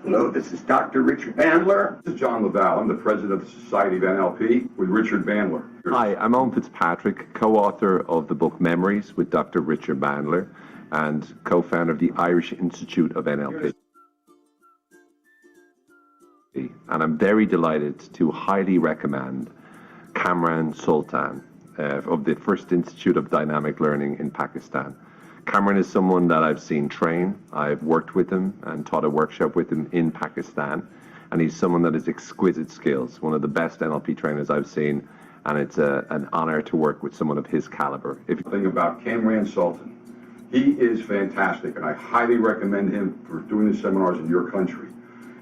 Hello, this is Dr. Richard Bandler. This is John Laval. I'm the president of the Society of NLP with Richard Bandler. Hi, I'm Owen Fitzpatrick, co-author of the book Memories with Dr. Richard Bandler and co-founder of the Irish Institute of NLP. And I'm very delighted to highly recommend Kamran Sultan of the First Institute of Dynamic Learning in Pakistan. Kamran is someone that I've seen train. I've worked with him and taught a workshop with him in Pakistan. And he's someone that has exquisite skills, one of the best NLP trainers I've seen. And it's an honor to work with someone of his caliber. If you think about Kamran Sultan, he is fantastic, and I highly recommend him for doing the seminars in your country.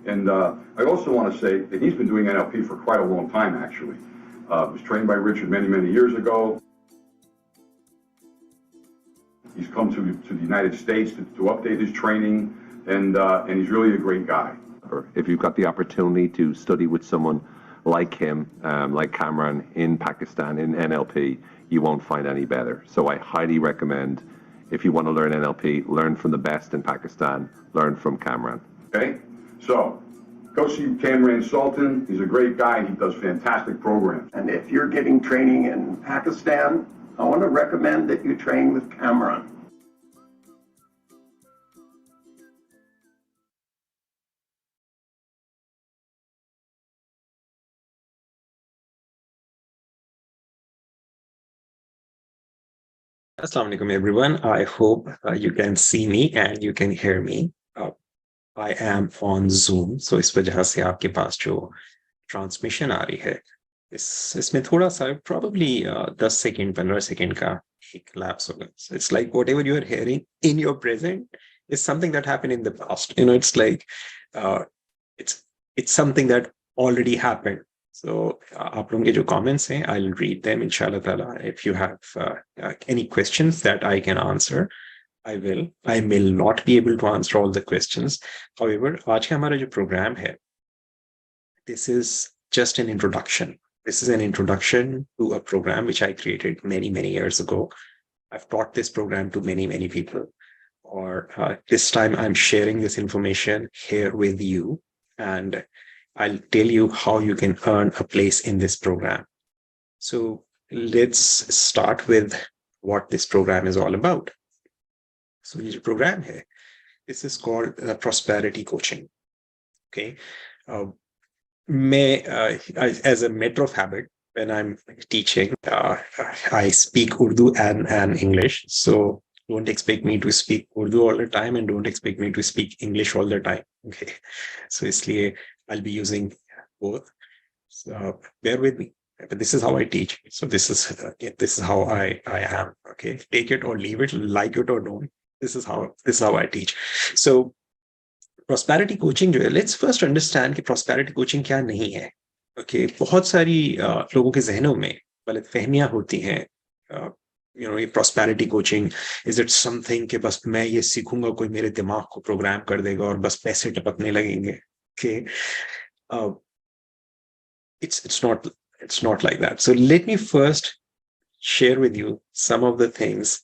And I also want to say that he's been doing NLP for quite a long time, actually. Was trained by Richard many, many years ago. He's come to the United States to update his training, and he's really a great guy. If you've got the opportunity to study with someone like him, like Kamran in Pakistan, in NLP, you won't find any better. So I highly recommend, if you want to learn NLP, learn from the best in Pakistan, learn from Kamran. Okay? So, go see Kamran Sultan. He's a great guy. He does fantastic programs. And if you're getting training in Pakistan, I want to recommend that you train with Kamran. Assalamu alaikum everyone. I hope you can see me and you can hear me. I am on Zoom, so इस वजह से आपके पास जो transmission आ रही है इसमें थोड़ा सा probably 10 सेकंड 15 सेकंड का एक लैप्स होगा. So it's like whatever you are hearing in your present is something that happened in the past. You know, it's like it's something that already happened. So आप लोगों के जो comments हैं, I'll read them inshallah ta'ala. If you have any questions that I can answer, I will. I may not be able to answer all the questions. However, आज का हमारा जो program है, this is just an introduction. This is an introduction to a program which I created many, many years ago. I've taught this program to many, many people. Or this time I'm sharing this information here with you, and I'll tell you how you can earn a place in this program. So let's start with what this program is all about. So this program here, this is called prosperity coaching. Okay. As a matter of habit, when I'm teaching, I speak Urdu and English. So don't expect me to speak Urdu all the time and don't expect me to speak English all the time. Okay. So isliye I'll be using both. So bear with me. But this is how I teach. So this is how I am. Okay. Take it or leave it, like it or don't. This is how I teach. So prosperity coaching, let's first understand कि prosperity coaching क्या नहीं है. Okay, बहुत सारी लोगों के जहनों में गलतफहमियां होती हैं. You know, prosperity coaching, is it something कि बस मैं ये सीखूंगा कोई मेरे दिमाग को प्रोग्राम कर देगा और बस पैसे टपकने लगेंगे. Okay, it's not like that. So let me first share with you some of the things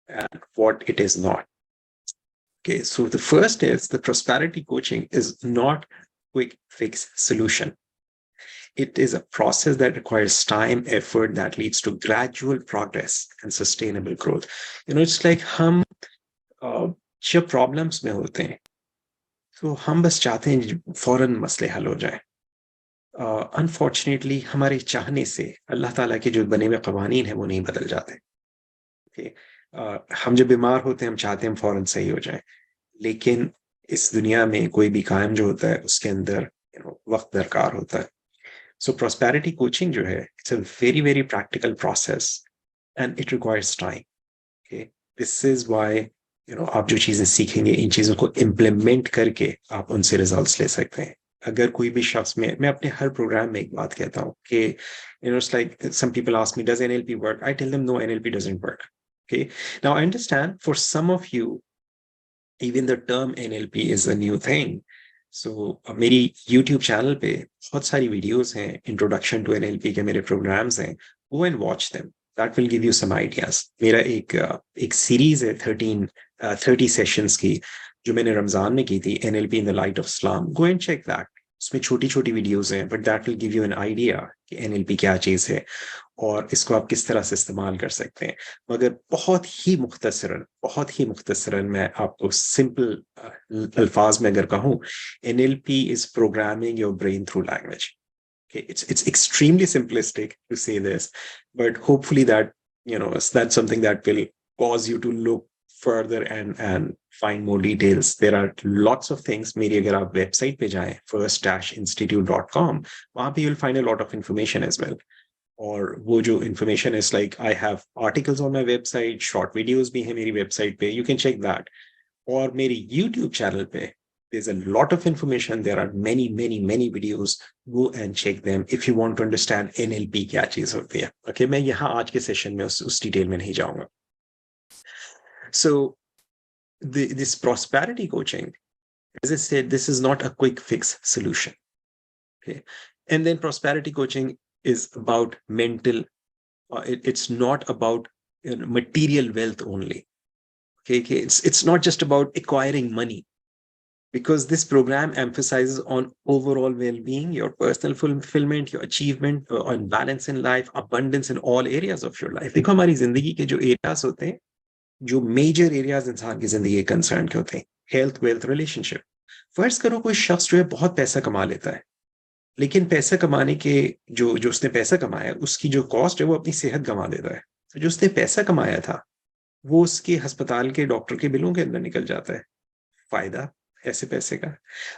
and what it is not. Okay, so the first is the prosperity coaching is not quick fix solution. It is a process that requires time, effort that leads to gradual progress and sustainable growth. You know, it's like हम जब problems में होते हैं, तो हम बस चाहते हैं फौरन मसले हल हो जाए. Unfortunately, हमारे चाहने से अल्लाह ताला के जो बने हुए कवानीन हैं वो नहीं बदल जाते. Okay. हम जब बीमार होते हैं हम चाहते हैं हम फौरन सही हो जाएं, लेकिन इस दुनिया में कोई भी कायम जो होता है उसके अंदर वक्त दरकार होता है. So prosperity coaching जो है, it's a very, very practical process and it requires time. Okay, this is why आप जो चीजें सीखेंगे इन चीजों को implement करके आप उनसे results ले सकते हैं. अगर कोई भी शख्स मैं अपने हर प्रोग्राम में एक बात कहता हूँ कि it's like some people ask me, does NLP work? I tell them no, NLP doesn't work. Okay. Now I understand for some of you, even the term NLP is a new thing. So मेरी YouTube channel पे बहुत सारी videos हैं, introduction to NLP के मेरे programs हैं. Go and watch them. That will give you some ideas. मेरा एक series है 30 sessions की. जो मैंने रमजान में की थी, NLP in the light of Islam, go and check that. उसमें छोटी छोटी वीडियोस हैं, but that will give you an idea कि NLP क्या चीज़ है और इसको आप किस तरह से इस्तेमाल कर सकते हैं। मगर बहुत ही मुख्तसरन मैं आपको सिंपल अल्फाज में अगर कहूँ, NLP is programming your brain through language. Okay, it's extremely simplistic to say this, but hopefully that that's something that will cause you to look further and find more details. There are lots of things. मेरी अगर आप website पे जाएं first-institute.com, वहाँ पे you'll find a lot of information as well. और वो जो information is like I have articles on my website, short videos भी हैं मेरी वेबसाइट पे, you can check that. और मेरी YouTube चैनल पे there's a lot of information. There are many videos. Go and check them if you want to understand NLP क्या चीज होती है। Okay, मैं यहाँ आज के सेशन में उस डिटेल में नहीं जाऊंगा। So this prosperity coaching, as I said, this is not a quick fix solution. Okay, and then prosperity coaching is about mental. It's not about material wealth only. Okay, it's not just about acquiring money. Because this program emphasizes on overall well-being, your personal fulfillment, your achievement, on balance in life, abundance in all areas of your life. देखो हमारी जिंदगी के जो areas होते हैं, जो major areas इंसान की जिंदगी के कंसर्न के होते हैं, हेल्थ, वेल्थ, रिलेशनशिप। फर्ज करो कोई शख्स जो है बहुत पैसा कमा लेता है, लेकिन पैसा कमाने के जो उसने पैसा कमाया, उसकी जो कॉस्ट है वो अपनी सेहत गंवा देता है। तो जो उसने पैसा कमाया था वो उसके अस्पताल के डॉक्टर के बिलों के अंदर निकल जाता है। फायदा ऐसे पैसे का।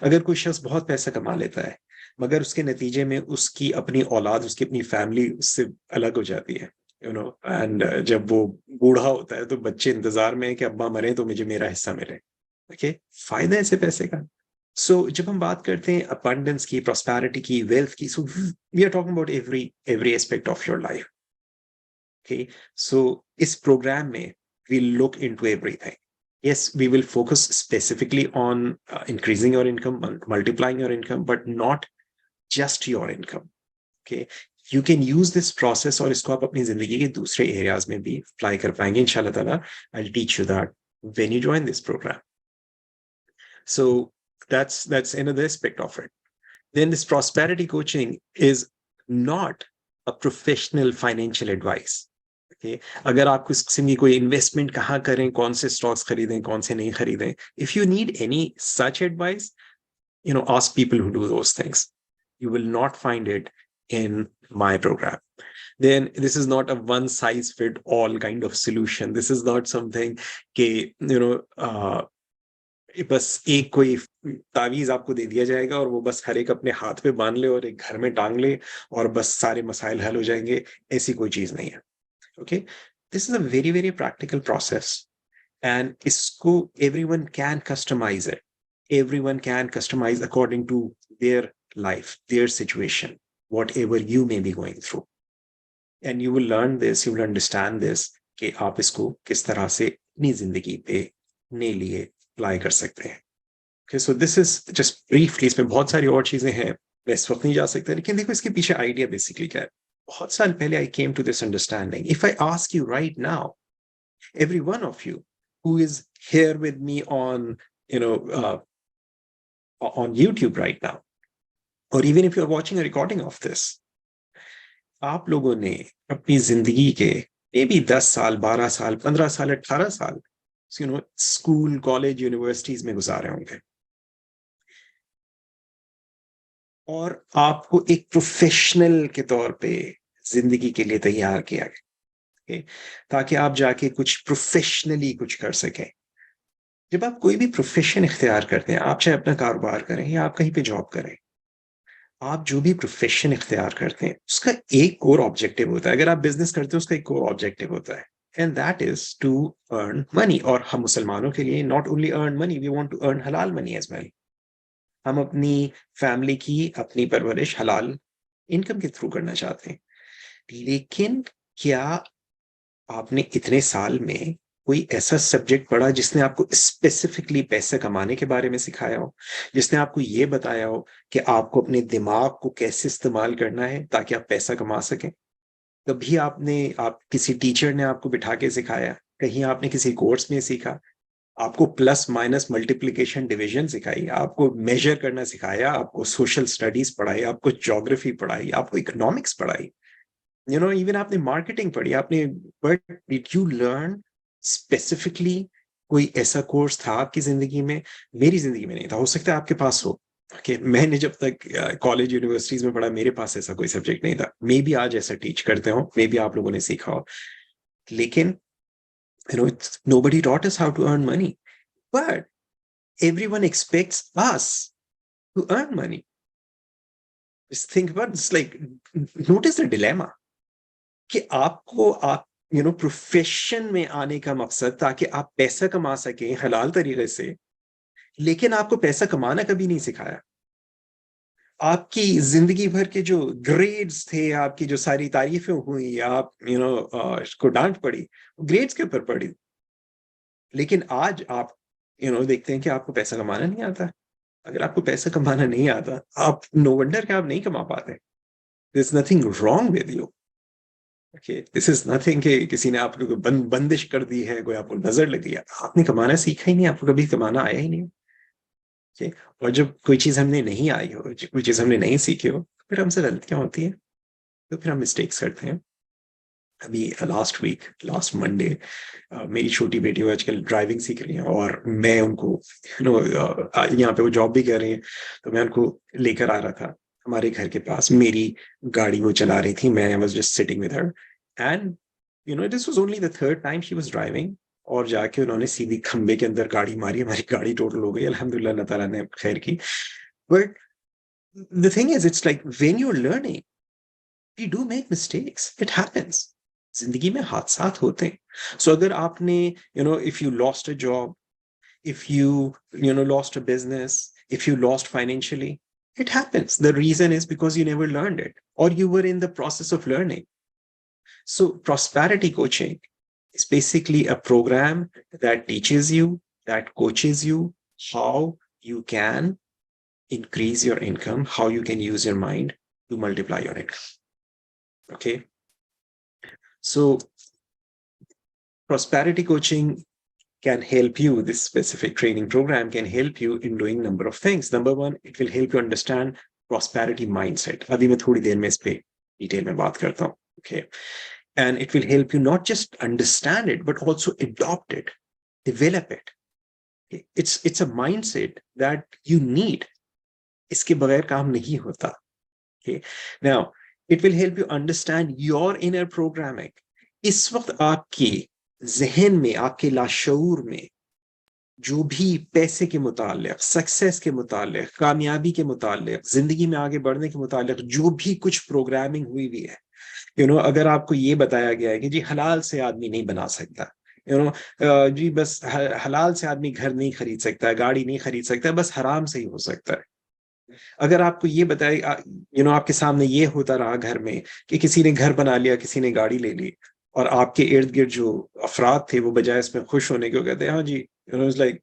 अगर कोई शख्स बहुत पैसा कमा लेता है मगर उसके नतीजे में उसकी अपनी औलाद, उसकी अपनी फैमिली उससे अलग हो जाती है, एंड जब वो बूढ़ा होता है तो बच्चे इंतजार में है कि अब्बा मरे तो मुझे मेरा हिस्सा मिले। ओके, फायदा ऐसे पैसे का। सो जब हम बात करते हैं अबंडेंस की, प्रॉस्पेरिटी की, वेल्थ की, so we are talking about every aspect of your life. Okay, so इस प्रोग्राम में we look into everything. Yes, we will focus specifically on increasing your income, multiplying your income, but not just your income. Okay, you can use this process और इसको आप अपनी जिंदगी के दूसरे areas में भी अप्लाई कर पाएंगे इंशाल्लाह ताला. I'll teach you that when you join this program. So that's another aspect of it. Then this prosperity coaching is not a professional financial advice. Okay, अगर आपको इस किस्म की कोई इन्वेस्टमेंट कहाँ करें, कौन से स्टॉक्स खरीदें, कौन से नहीं खरीदें, if you need any such advice, ask people who do those things. You will not find it in my program. Then this is not a one size fit all kind of solution. This is not something कि बस एक कोई तावीज आपको दे दिया जाएगा और वो बस हर एक अपने हाथ पे बांध ले और एक घर में टांग ले और बस सारे मसाइल हल हो जाएंगे, ऐसी कोई चीज नहीं है. Okay, this is a very practical process, and isko everyone can customize it. Everyone can customize according to their life, their situation, whatever you may be going through. And you will learn this, you will understand this कि आप इसको किस तरह से अपनी जिंदगी पे अपने लिए अप्लाई कर सकते हैं. Okay, so this is just briefly. इसमें बहुत सारी और चीजें हैं, मैं इस वक्त नहीं जा सकता, लेकिन देखो इसके पीछे आइडिया बेसिकली क्या है. बहुत साल पहले I came to this understanding. If I ask you right now, every one of you who is here with me on on YouTube right now, or even if you're watching a recording of this, आप लोगों ने अपनी जिंदगी के maybe 10 साल, 12 साल, 15 साल, 18 साल स्कूल, कॉलेज, यूनिवर्सिटीज में गुजारे होंगे और आपको एक प्रोफेशनल के तौर पे जिंदगी के लिए तैयार किया गया, ताकि आप जाके कुछ प्रोफेशनली कुछ कर सकें. जब आप कोई भी प्रोफेशन इख्तियार करते हैं, आप चाहे अपना कारोबार करें या आप कहीं पे जॉब करें, आप जो भी प्रोफेशन इख्तियार करते हैं उसका एक कोर ऑब्जेक्टिव होता है. अगर आप बिजनेस करते हैं उसका एक कोर ऑब्जेक्टिव होता है, and that is to earn money. और हम मुसलमानों के लिए not only earn money, we want to earn halal money as well. हम अपनी फैमिली की अपनी परवरिश हलाल इनकम के थ्रू करना चाहते हैं. लेकिन क्या आपने इतने साल में कोई ऐसा सब्जेक्ट पढ़ा जिसने आपको स्पेसिफिकली पैसे कमाने के बारे में सिखाया हो, जिसने आपको ये बताया हो कि आपको अपने दिमाग को कैसे इस्तेमाल करना है ताकि आप पैसा कमा सकें? कभी आप किसी टीचर ने आपको बिठा के सिखाया, कहीं आपने किसी कोर्स में सीखा? आपको प्लस माइनस मल्टीप्लिकेशन डिवीजन सिखाई, आपको मेजर करना सिखाया, आपको सोशल स्टडीज पढ़ाई, आपको ज्योग्राफी पढ़ाई, आपको इकोनॉमिक्स पढ़ाई, इवन आपने मार्केटिंग पढ़ी आपने, but did you learn specifically कोई ऐसा कोर्स था आपकी जिंदगी में? मेरी जिंदगी में नहीं था, हो सकता है आपके पास हो। कि मैंने जब तक कॉलेज यूनिवर्सिटीज में पढ़ा, मेरे पास ऐसा कोई सब्जेक्ट नहीं था। मे बी आज ऐसा टीच करते हो, मे बी आप लोगों ने सीखा हो, लेकिन nobody taught us how to earn money, but everyone expects us to earn money. Just think about this, like, notice the dilemma कि आपको आप प्रोफेशन में आने का मकसद ताकि आप पैसा कमा सकें हलाल तरीके से, लेकिन आपको पैसा कमाना कभी नहीं सिखाया। आपकी जिंदगी भर के जो ग्रेड्स थे, आपकी जो सारी तारीफें हुई, आप को डांट पड़ी, ग्रेड्स के ऊपर पड़ी, लेकिन आज आप देखते हैं कि आपको पैसा कमाना नहीं आता। अगर आपको पैसा कमाना नहीं आता, आप नो वंडर कि आप नहीं कमा पाते। There is nothing wrong with you. Okay, this is nothing कि किसी ने आपको बंदिश कर दी है, कोई आपको नजर लगी है। आपने कमाना सीखा ही नहीं, आपको कभी कमाना आया ही नहीं। ओके, और जब कोई चीज हमने नहीं आई हो, कोई चीज हमने नहीं सीखी हो, फिर हमसे गलतियां होती है, तो फिर हम मिस्टेक्स करते हैं। अभी लास्ट मंडे मेरी छोटी बेटी वो आजकल ड्राइविंग सीख रही है, और मैं उनको यहाँ पे वो जॉब भी कर रही है, तो मैं उनको लेकर आ रहा था हमारे घर के पास। मेरी गाड़ी वो चला रही थी, मैं was just sitting with her, and this was only the third time she was driving, और जाके उन्होंने सीधी खंबे के अंदर गाड़ी मारी, हमारी गाड़ी टोटल हो गई। अल्हम्दुलिल्लाह, अल्लाह ताला ने खैर की। But the thing is, it's like when you are learning, we do make mistakes, it happens. जिंदगी में हादसात होते हैं। सो अगर आपने if you lost a job, if you lost a business, if you lost financially, it happens. The reason is because you never learned it, or you were in the process of learning. So prosperity coaching is basically a program that teaches you, that coaches you how you can increase your income, how you can use your mind to multiply your income. Okay, so prosperity coaching can help you, this specific training program can help you in doing number of things. Number one, it will help you understand prosperity mindset. अभी मैं थोड़ी देर में इस पे detail में बात करता हूँ. Okay, and it will help you not just understand it but also adopt it, develop it. Okay? It's a mindset that you need. इसके बगैर काम नहीं होता. Okay, now it will help you understand your inner programming. इस वक्त आपकी जहन में, आपके लाशऊर में जो भी पैसे के मुतालिक, सक्सेस के मुतालिक, कामयाबी के मुतालिक, जिंदगी में आगे बढ़ने के मुतालिक जो भी कुछ प्रोग्रामिंग हुई हुई है, अगर आपको ये बताया गया है कि जी हलाल से आदमी नहीं बना सकता, जी बस हलाल से आदमी घर नहीं खरीद सकता, गाड़ी नहीं खरीद सकता, बस हराम से ही हो सकता है। अगर आपको ये बताया, आपके सामने ये होता रहा घर में कि किसी ने घर बना लिया, किसी ने गाड़ी ले ली, और आपके इर्द गिर्द जो अफराद थे वो बजाय इसमें खुश होने के कहते हैं हाँ जी, लाइक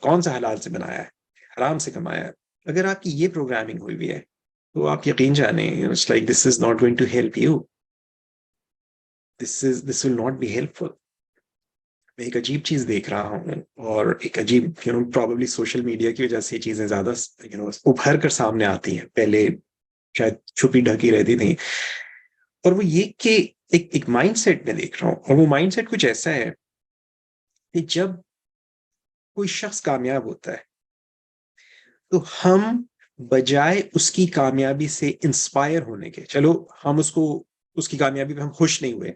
कौन सा हलाल से बनाया है, हराम से कमाया है। अगर आपकी ये प्रोग्रामिंग हुई हुई है, तो आप यकीन जाने, it's like this is not going to help you, this will not be helpful. मैं एक अजीब चीज देख रहा हूँ, और एक अजीब प्रॉब्लली सोशल मीडिया की वजह से चीजें ज्यादा उभर कर सामने आती हैं, पहले शायद छुपी ढकी रहती थी। और वो ये कि एक माइंडसेट में देख रहा हूँ, और वो माइंडसेट कुछ ऐसा है कि जब कोई शख्स कामयाब होता है, तो हम बजाय उसकी कामयाबी से इंस्पायर होने के, चलो हम उसकी कामयाबी पे हम खुश नहीं हुए,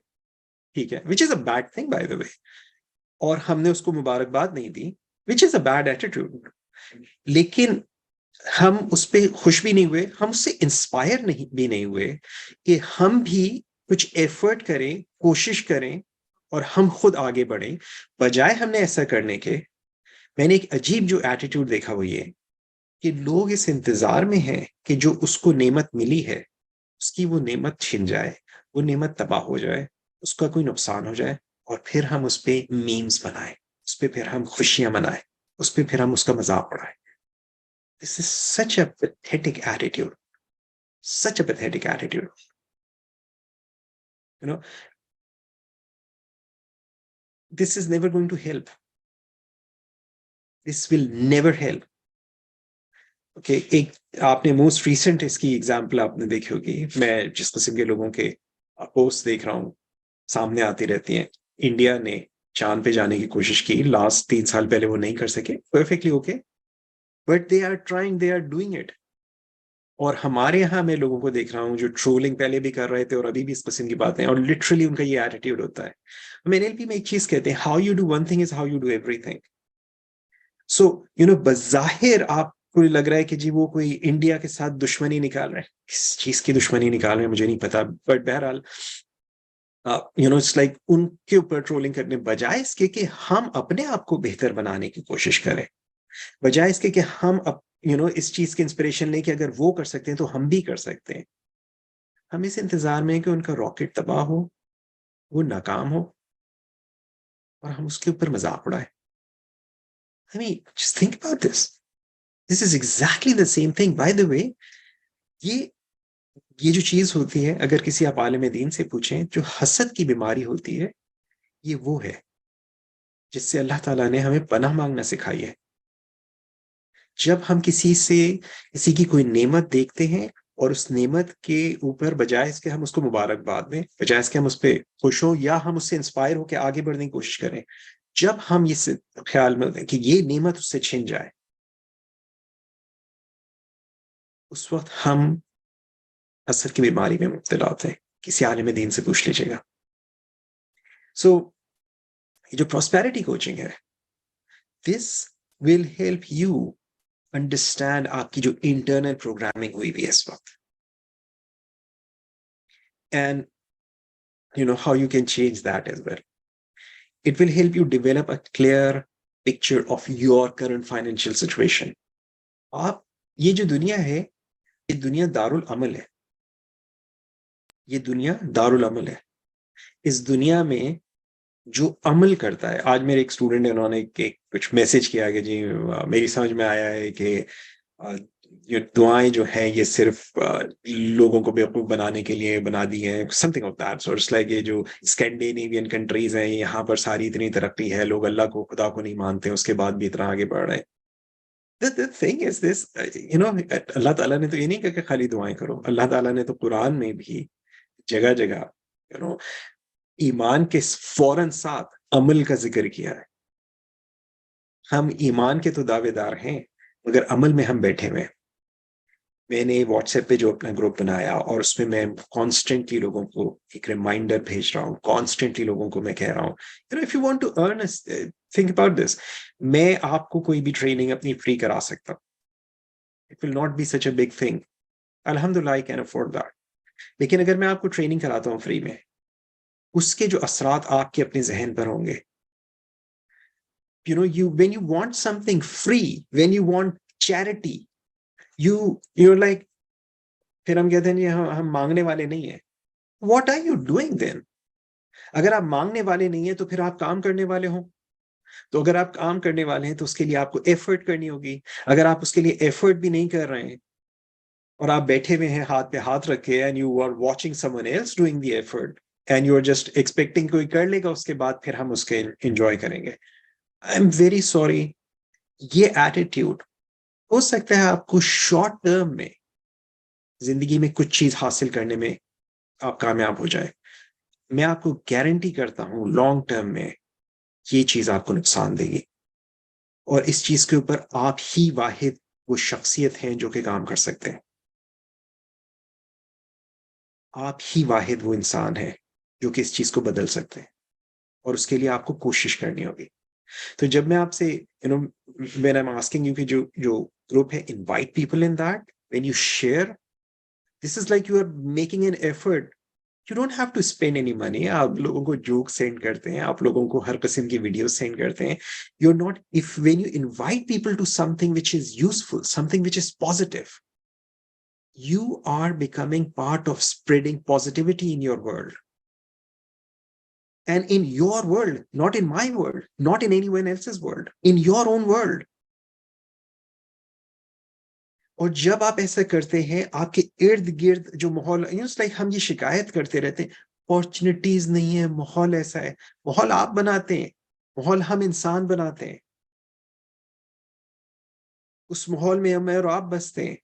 ठीक है, which is a bad thing by the way, और हमने उसको मुबारकबाद नहीं दी, which is a bad attitude, लेकिन हम उस पर खुश भी नहीं हुए, हम उससे इंस्पायर नहीं हुए कि हम भी कुछ एफर्ट करें, कोशिश करें, और हम खुद आगे बढ़ें। बजाय हमने ऐसा करने के, मैंने एक अजीब जो एटीट्यूड देखा वो ये कि लोग इस इंतजार में हैं कि जो उसको नेमत मिली है, उसकी वो नेमत छिन जाए, वो नेमत तबाह हो जाए, उसका कोई नुकसान हो जाए, और फिर हम उस पर मीम्स बनाएं, उस पर फिर हम खुशियां मनाएं, उस पर फिर हम उसका मजाक उड़ाएं। This is such a pathetic attitude. Such a pathetic attitude. This is never going to help. This will never help. Okay, एक आपने मोस्ट रिसेंट इसकी एग्जांपल आपने देखी होगी, मैं जिस किस्म के लोगों के पोस्ट देख रहा हूँ सामने आती रहती हैं। इंडिया ने चांद पे जाने की कोशिश की लास्ट 3 साल पहले, वो नहीं कर सके, perfectly okay, but they are trying, they are doing it. और हमारे यहाँ मैं लोगों को देख रहा हूँ जो ट्रोलिंग पहले भी कर रहे थे और अभी भी इस किस्म की बातें, और लिटरली उनका ये एटीट्यूड होता है। हम एनएलपी में एक चीज कहते हैं, how you do one thing is how you do everything. So बज़ाहिर आपको लग रहा है कि जी वो कोई इंडिया के साथ दुश्मनी निकाल रहे हैं, किस चीज की दुश्मनी निकाल रहे हैं मुझे नहीं पता, बट बहरहाल इट्स लाइक उनके ऊपर ट्रोलिंग करने बजाय इसके कि हम अपने आप को बेहतर बनाने की कोशिश करें, बजाय इसके कि हम इस चीज की इंस्पिरेशन लें कि अगर वो कर सकते हैं तो हम भी कर सकते हैं। हम इस इंतजार में हैं कि उनका रॉकेट तबाह हो, वो नाकाम हो, और हम उसके ऊपर मजाक उड़ाए। I mean just think about this, this is exactly the same thing. By the वे, ये ये जो चीज होती है, अगर किसी आप आलिम दीन से पूछें, जो हसद की बीमारी होती है, ये वो है जिससे अल्लाह ताला ने हमें पनाह मांगना सिखाई है। जब हम किसी की कोई नेमत देखते हैं और उस नेमत के ऊपर बजाय इसके हम उसको मुबारकबाद दें, बजाय इसके हम उस पर खुश हों या हम उससे इंस्पायर होकर आगे बढ़ने की कोशिश करें, जब हम इस ख्याल में होते हैं कि ये नेमत उससे छिन जाए, उस वक्त हम असर की बीमारी में मुब्तला होते हैं। किसी आलिम दीन से पूछ लीजिएगा। सो ये जो प्रॉस्पेरिटी कोचिंग है, this will help you understand आपकी जो इंटरनल प्रोग्रामिंग हुई हुई है इस वक्त, and how you can change that as well. It will help you develop a clear picture of your current financial situation. आप ये जो दुनिया है, ये दुनिया दारुल अमल है, ये दुनिया दारुल अमल है। इस दुनिया में जो अमल करता है, आज मेरे एक स्टूडेंट ने, उन्होंने कुछ मैसेज किया कि जी मेरी समझ में आया है कि ये दुआएं जो हैं ये सिर्फ लोगों को बेवकूफ बनाने के लिए बना दी हैं, something of that sort. It's like ये जो स्कैंडिनेवियन कंट्रीज हैं, यहाँ पर सारी इतनी तरक्की है, लोग अल्लाह को, खुदा को नहीं मानते, उसके बाद भी इतना आगे बढ़ रहे हैं। The thing is this, अल्लाह ताला ने तो ये नहीं कहा कि खाली दुआएं करो। अल्लाह ताला ने तो कुरान में भी जगह जगह ईमान के फौरन साथ अमल का जिक्र किया है। हम ईमान के तो दावेदार हैं, मगर अमल में हम बैठे हुए हैं। मैंने व्हाट्सएप पे जो अपना ग्रुप बनाया और उसमें मैं कॉन्स्टेंटली लोगों को एक रिमाइंडर भेज रहा हूँ, कॉन्स्टेंटली लोगों को मैं कह रहा हूँ, if you want to earn, think about this. मैं आपको कोई भी ट्रेनिंग अपनी फ्री करा सकता हूँ, it will not B such a big thing, अल्हम्दुलिल्लाह आई कैन अफोर्ड दैट। लेकिन अगर मैं आपको ट्रेनिंग कराता हूँ फ्री में, उसके जो असरात आपके अपने जहन पर होंगे, when you want something free, when you want charity, you're like, फिर हम कहते हैं हम मांगने वाले नहीं है। What are you doing then? अगर आप मांगने वाले नहीं है तो फिर आप काम करने वाले हो। तो अगर आप काम करने वाले हैं तो उसके लिए आपको एफर्ट करनी होगी। अगर आप उसके लिए एफर्ट भी नहीं कर रहे हैं और आप बैठे हुए हैं हाथ पे हाथ रखे, and you are watching someone else doing the effort and you are just expecting कोई कर लेगा उसके बाद फिर हम उसके एंजॉय करेंगे। आई एम वेरी सॉरी, ये एटीट्यूड हो सकता है आपको शॉर्ट टर्म में जिंदगी में कुछ चीज हासिल करने में आप कामयाब हो जाए। मैं आपको गारंटी करता हूं लॉन्ग टर्म में ये चीज आपको नुकसान देगी, और इस चीज के ऊपर आप ही वाहिद वो शख्सियत हैं जो कि काम कर सकते हैं। आप ही वाहिद वो इंसान है जो कि इस चीज को बदल सकते हैं, और उसके लिए आपको कोशिश करनी होगी। तो जब मैं आपसे when I am asking you कि जो ग्रुप है, invite people in that, when you share, this is like you are making an effort. You don't have to spend any money. आप लोगों को जोक सेंड करते हैं, आप लोगों को हर किस्म की वीडियो सेंड करते हैं। You are not, if when you invite people to something which is useful, something which is positive, you are becoming part of spreading positivity in your world, and in your world, not in my world, not in anyone else's world, in your own world. और जब आप ऐसा करते हैं, आपके इर्द गिर्द जो माहौल, लाइक हम ये शिकायत करते रहते हैं, अपॉर्चुनिटीज नहीं है, माहौल ऐसा है। माहौल आप बनाते हैं, माहौल हम इंसान बनाते हैं। उस माहौल में मैं और आप बसते हैं,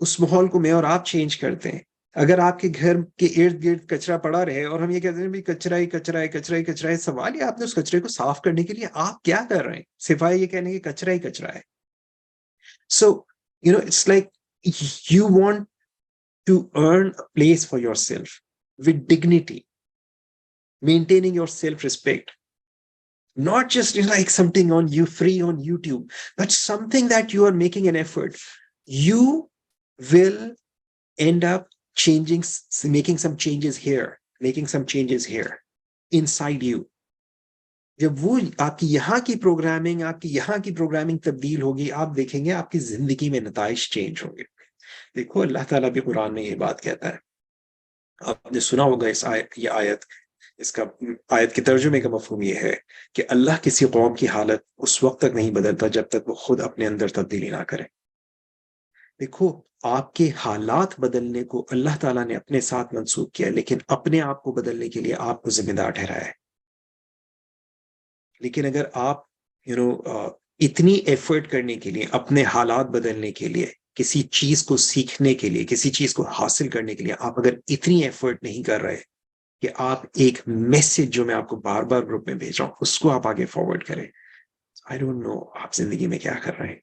उस माहौल को मैं और आप चेंज करते हैं। अगर आपके घर के इर्द गिर्द कचरा पड़ा रहे और हम ये कहते हैं भी कचरा ही कचरा है, कचरा ही कचरा है, सवाल ही आपने उस कचरे को साफ करने के लिए आप क्या कर रहे हैं, सिवाय ये कहने के कचरा ही कचरा है। So it's like you want to earn a place for yourself with dignity, maintaining your self-respect, not just like something on you free on YouTube, but something that you are making an effort. You will end up changing, making some changes here, making some changes here inside you. जब वो आपकी यहाँ की programming तब्दील होगी, आप देखेंगे आपकी जिंदगी में नताइज चेंज होंगे। देखो अल्लाह ताला भी कुरान में ये बात कहता है, आपने सुना होगा ये आयत, इसका आयत के तर्जुमे का मफहूम ये है कि अल्लाह किसी कौम की हालत उस वक्त तक नहीं बदलता जब तक वो खुद अपने अंदर तब्दीली ना करे। देखो आपके हालात बदलने को अल्लाह ताला ने अपने साथ मंसूब किया, लेकिन अपने आप को बदलने के लिए आपको जिम्मेदार ठहराया है। लेकिन अगर आप इतनी एफर्ट करने के लिए, अपने हालात बदलने के लिए, किसी चीज को सीखने के लिए, किसी चीज को हासिल करने के लिए आप अगर इतनी एफर्ट नहीं कर रहे कि आप एक मैसेज जो मैं आपको बार बार ग्रुप में भेज रहा हूं उसको आप आगे फॉरवर्ड करें, आई डोंट नो आप जिंदगी में क्या कर रहे हैं।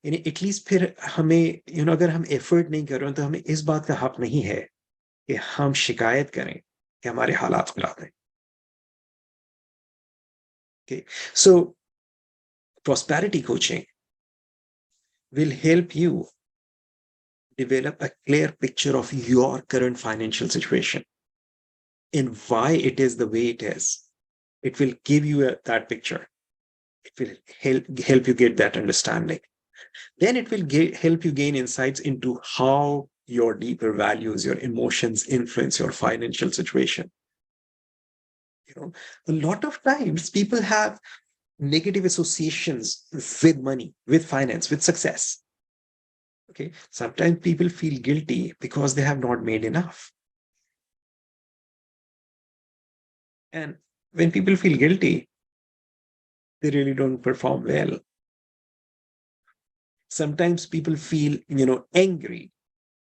यानी एटलीस्ट फिर हमें अगर हम एफर्ट नहीं कर रहे हैं तो हमें इस बात का हक नहीं है कि हम शिकायत करें कि हमारे हालात खराब हैं। Okay, so prosperity coaching will help you develop a clear picture of your current financial situation and why it is the way it is. It will give you that picture. It will help you get that understanding. Then it will help you gain insights into how your deeper values, your emotions influence your financial situation. A lot of times people have negative associations with money, with finance, with success. Okay, sometimes people feel guilty because they have not made enough. And when people feel guilty, they really don't perform well. Sometimes people feel, angry.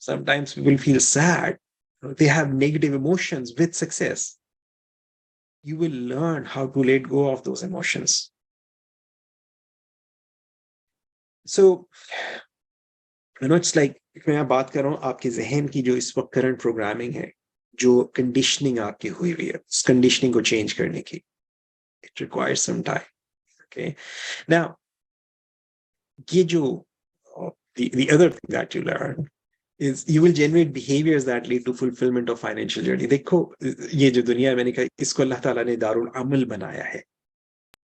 Sometimes people feel sad. They have negative emotions with success. You will learn how to let go of those emotions. So, it's like मैं बात कर रहा हूँ आपके जहन की जो इस वक्त करंट प्रोग्रामिंग है, जो कंडीशनिंग आपकी हुई हुई है, उस कंडीशनिंग को चेंज करने की it requires some time. Okay, now ये जो the other thing that you learn is you will generate behaviors that lead to fulfillment of financial journey. देखो ये जो दुनिया है, मैंने कहा इसको अल्लाह ताला ने दारुल अमल बनाया है।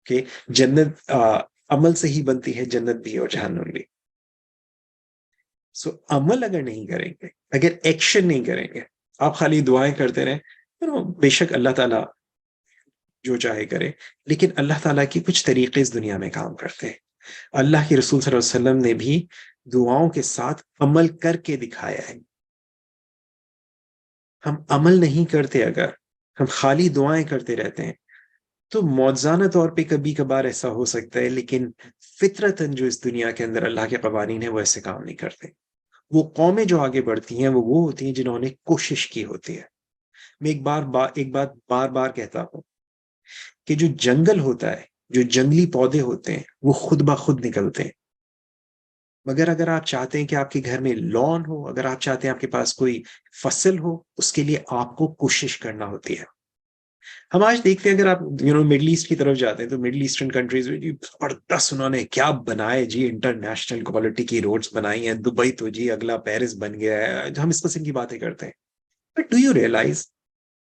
Okay, जन्नत अमल से ही बनती है जन्नत भी और जहन्नम भी। सो अमल अगर नहीं करेंगे, अगर एक्शन नहीं करेंगे, आप खाली दुआएं करते रहें, बेशक अल्लाह ताला जो चाहे करे, लेकिन अल्लाह ताला की कुछ तरीके इस दुनिया में काम करते हैं। अल्लाह के रसूल सल्लल्लाहु अलैहि वसल्लम ने भी दुआओं के साथ अमल करके दिखाया है। हम अमल नहीं करते, अगर हम खाली दुआएं करते रहते हैं तो मौज़ाना तौर पे कभी कभार ऐसा हो सकता है, लेकिन फितरतन जो इस दुनिया के अंदर अल्लाह के कवानीन है वो ऐसे काम नहीं करते। वो कौमें जो आगे बढ़ती हैं वो होती हैं जिन्होंने कोशिश की होती है। मैं एक बात बार बार कहता हूं कि जो जंगल होता है, जो जंगली पौधे होते हैं, वो खुद ब खुद निकलते हैं। मगर अगर आप चाहते हैं कि आपके घर में लॉन हो, अगर आप चाहते हैं आपके पास कोई फसल हो, उसके लिए आपको कोशिश करना होती है। हम आज देखते हैं, अगर आप मिडिल ईस्ट की तरफ जाते हैं तो मिडिल ईस्टर्न कंट्रीज में जबरदस्त उन्होंने क्या बनाए जी, इंटरनेशनल क्वालिटी की रोड्स बनाई हैं। दुबई तो जी अगला पेरिस बन गया है, हम इस किस्म की बातें करते हैं। बट डू यू रियलाइज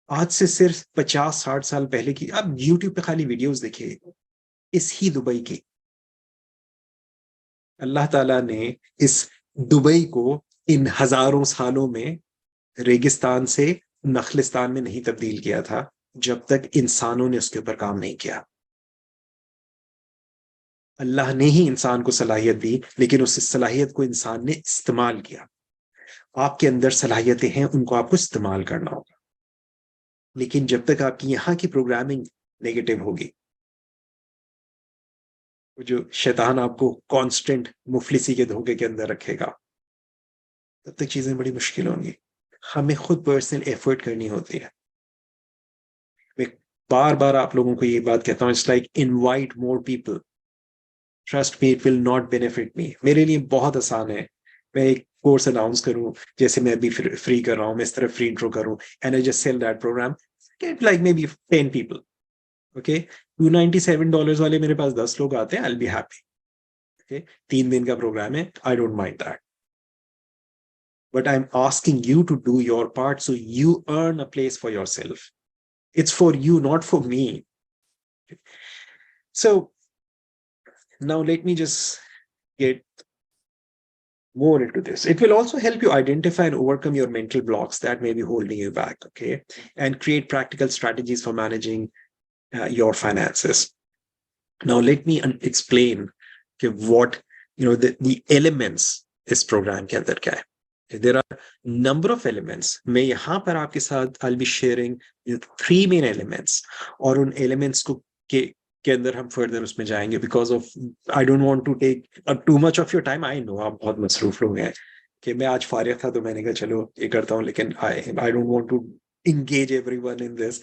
आज से सिर्फ 50-60 साल पहले की, आप यूट्यूब पे खाली वीडियोस देखिए इस ही दुबई की, अल्लाह ताला ने इस दुबई को इन हजारों सालों में रेगिस्तान से नखलिस्तान में नहीं तब्दील किया था जब तक इंसानों ने उसके ऊपर काम नहीं किया। अल्लाह ने ही इंसान को सलाहियत दी, लेकिन उस सलाहियत को इंसान ने इस्तेमाल किया। आपके अंदर सलाहियतें हैं, उनको आपको इस्तेमाल करना होगा। लेकिन जब तक आपकी यहाँ की प्रोग्रामिंग नेगेटिव होगी, वो जो शैतान आपको कांस्टेंट मुफलिसी के धोखे के अंदर रखेगा, तब तक चीजें बड़ी मुश्किल होंगी। हमें खुद पर्सनल एफर्ट करनी होती है। मैं बार बार आप लोगों को ये बात कहता हूँ, it's like invite more people, trust me it will not benefit me. मेरे लिए बहुत आसान है, मैं एक कोर्स अनाउंस करूं, जैसे मैं अभी फ्री कर रहा हूं, मैं इस तरह फ्री इंट्रो करूं, and I just sell that programme, get like maybe 10 people, okay. $297 वाले मेरे पास 10 लोग आते हैं, I will be happy, okay. 3 दिन का प्रोग्राम है, I don't mind that, but I am asking you to do your part so you earn a place for yourself. It's for you, not for me. So now let me just get more into this. It will also help you identify and overcome your mental blocks that may be holding you back, okay? And create practical strategies for managing your finances. Now let me explain okay, what the elements इस programme के अंदर क्या है. There are number of elements. मैं यहाँ पर आपके साथ I'll be sharing 3 main elements, और उन elements को के अंदर हम further उसमें जाएंगे, because of I don't want to take too much of your time. I know आप बहुत मसरूफ लोग हैं कि मैं आज फारिग था तो मैंने कहा चलो ये करता हूँ, लेकिन I don't want to engage everyone in this.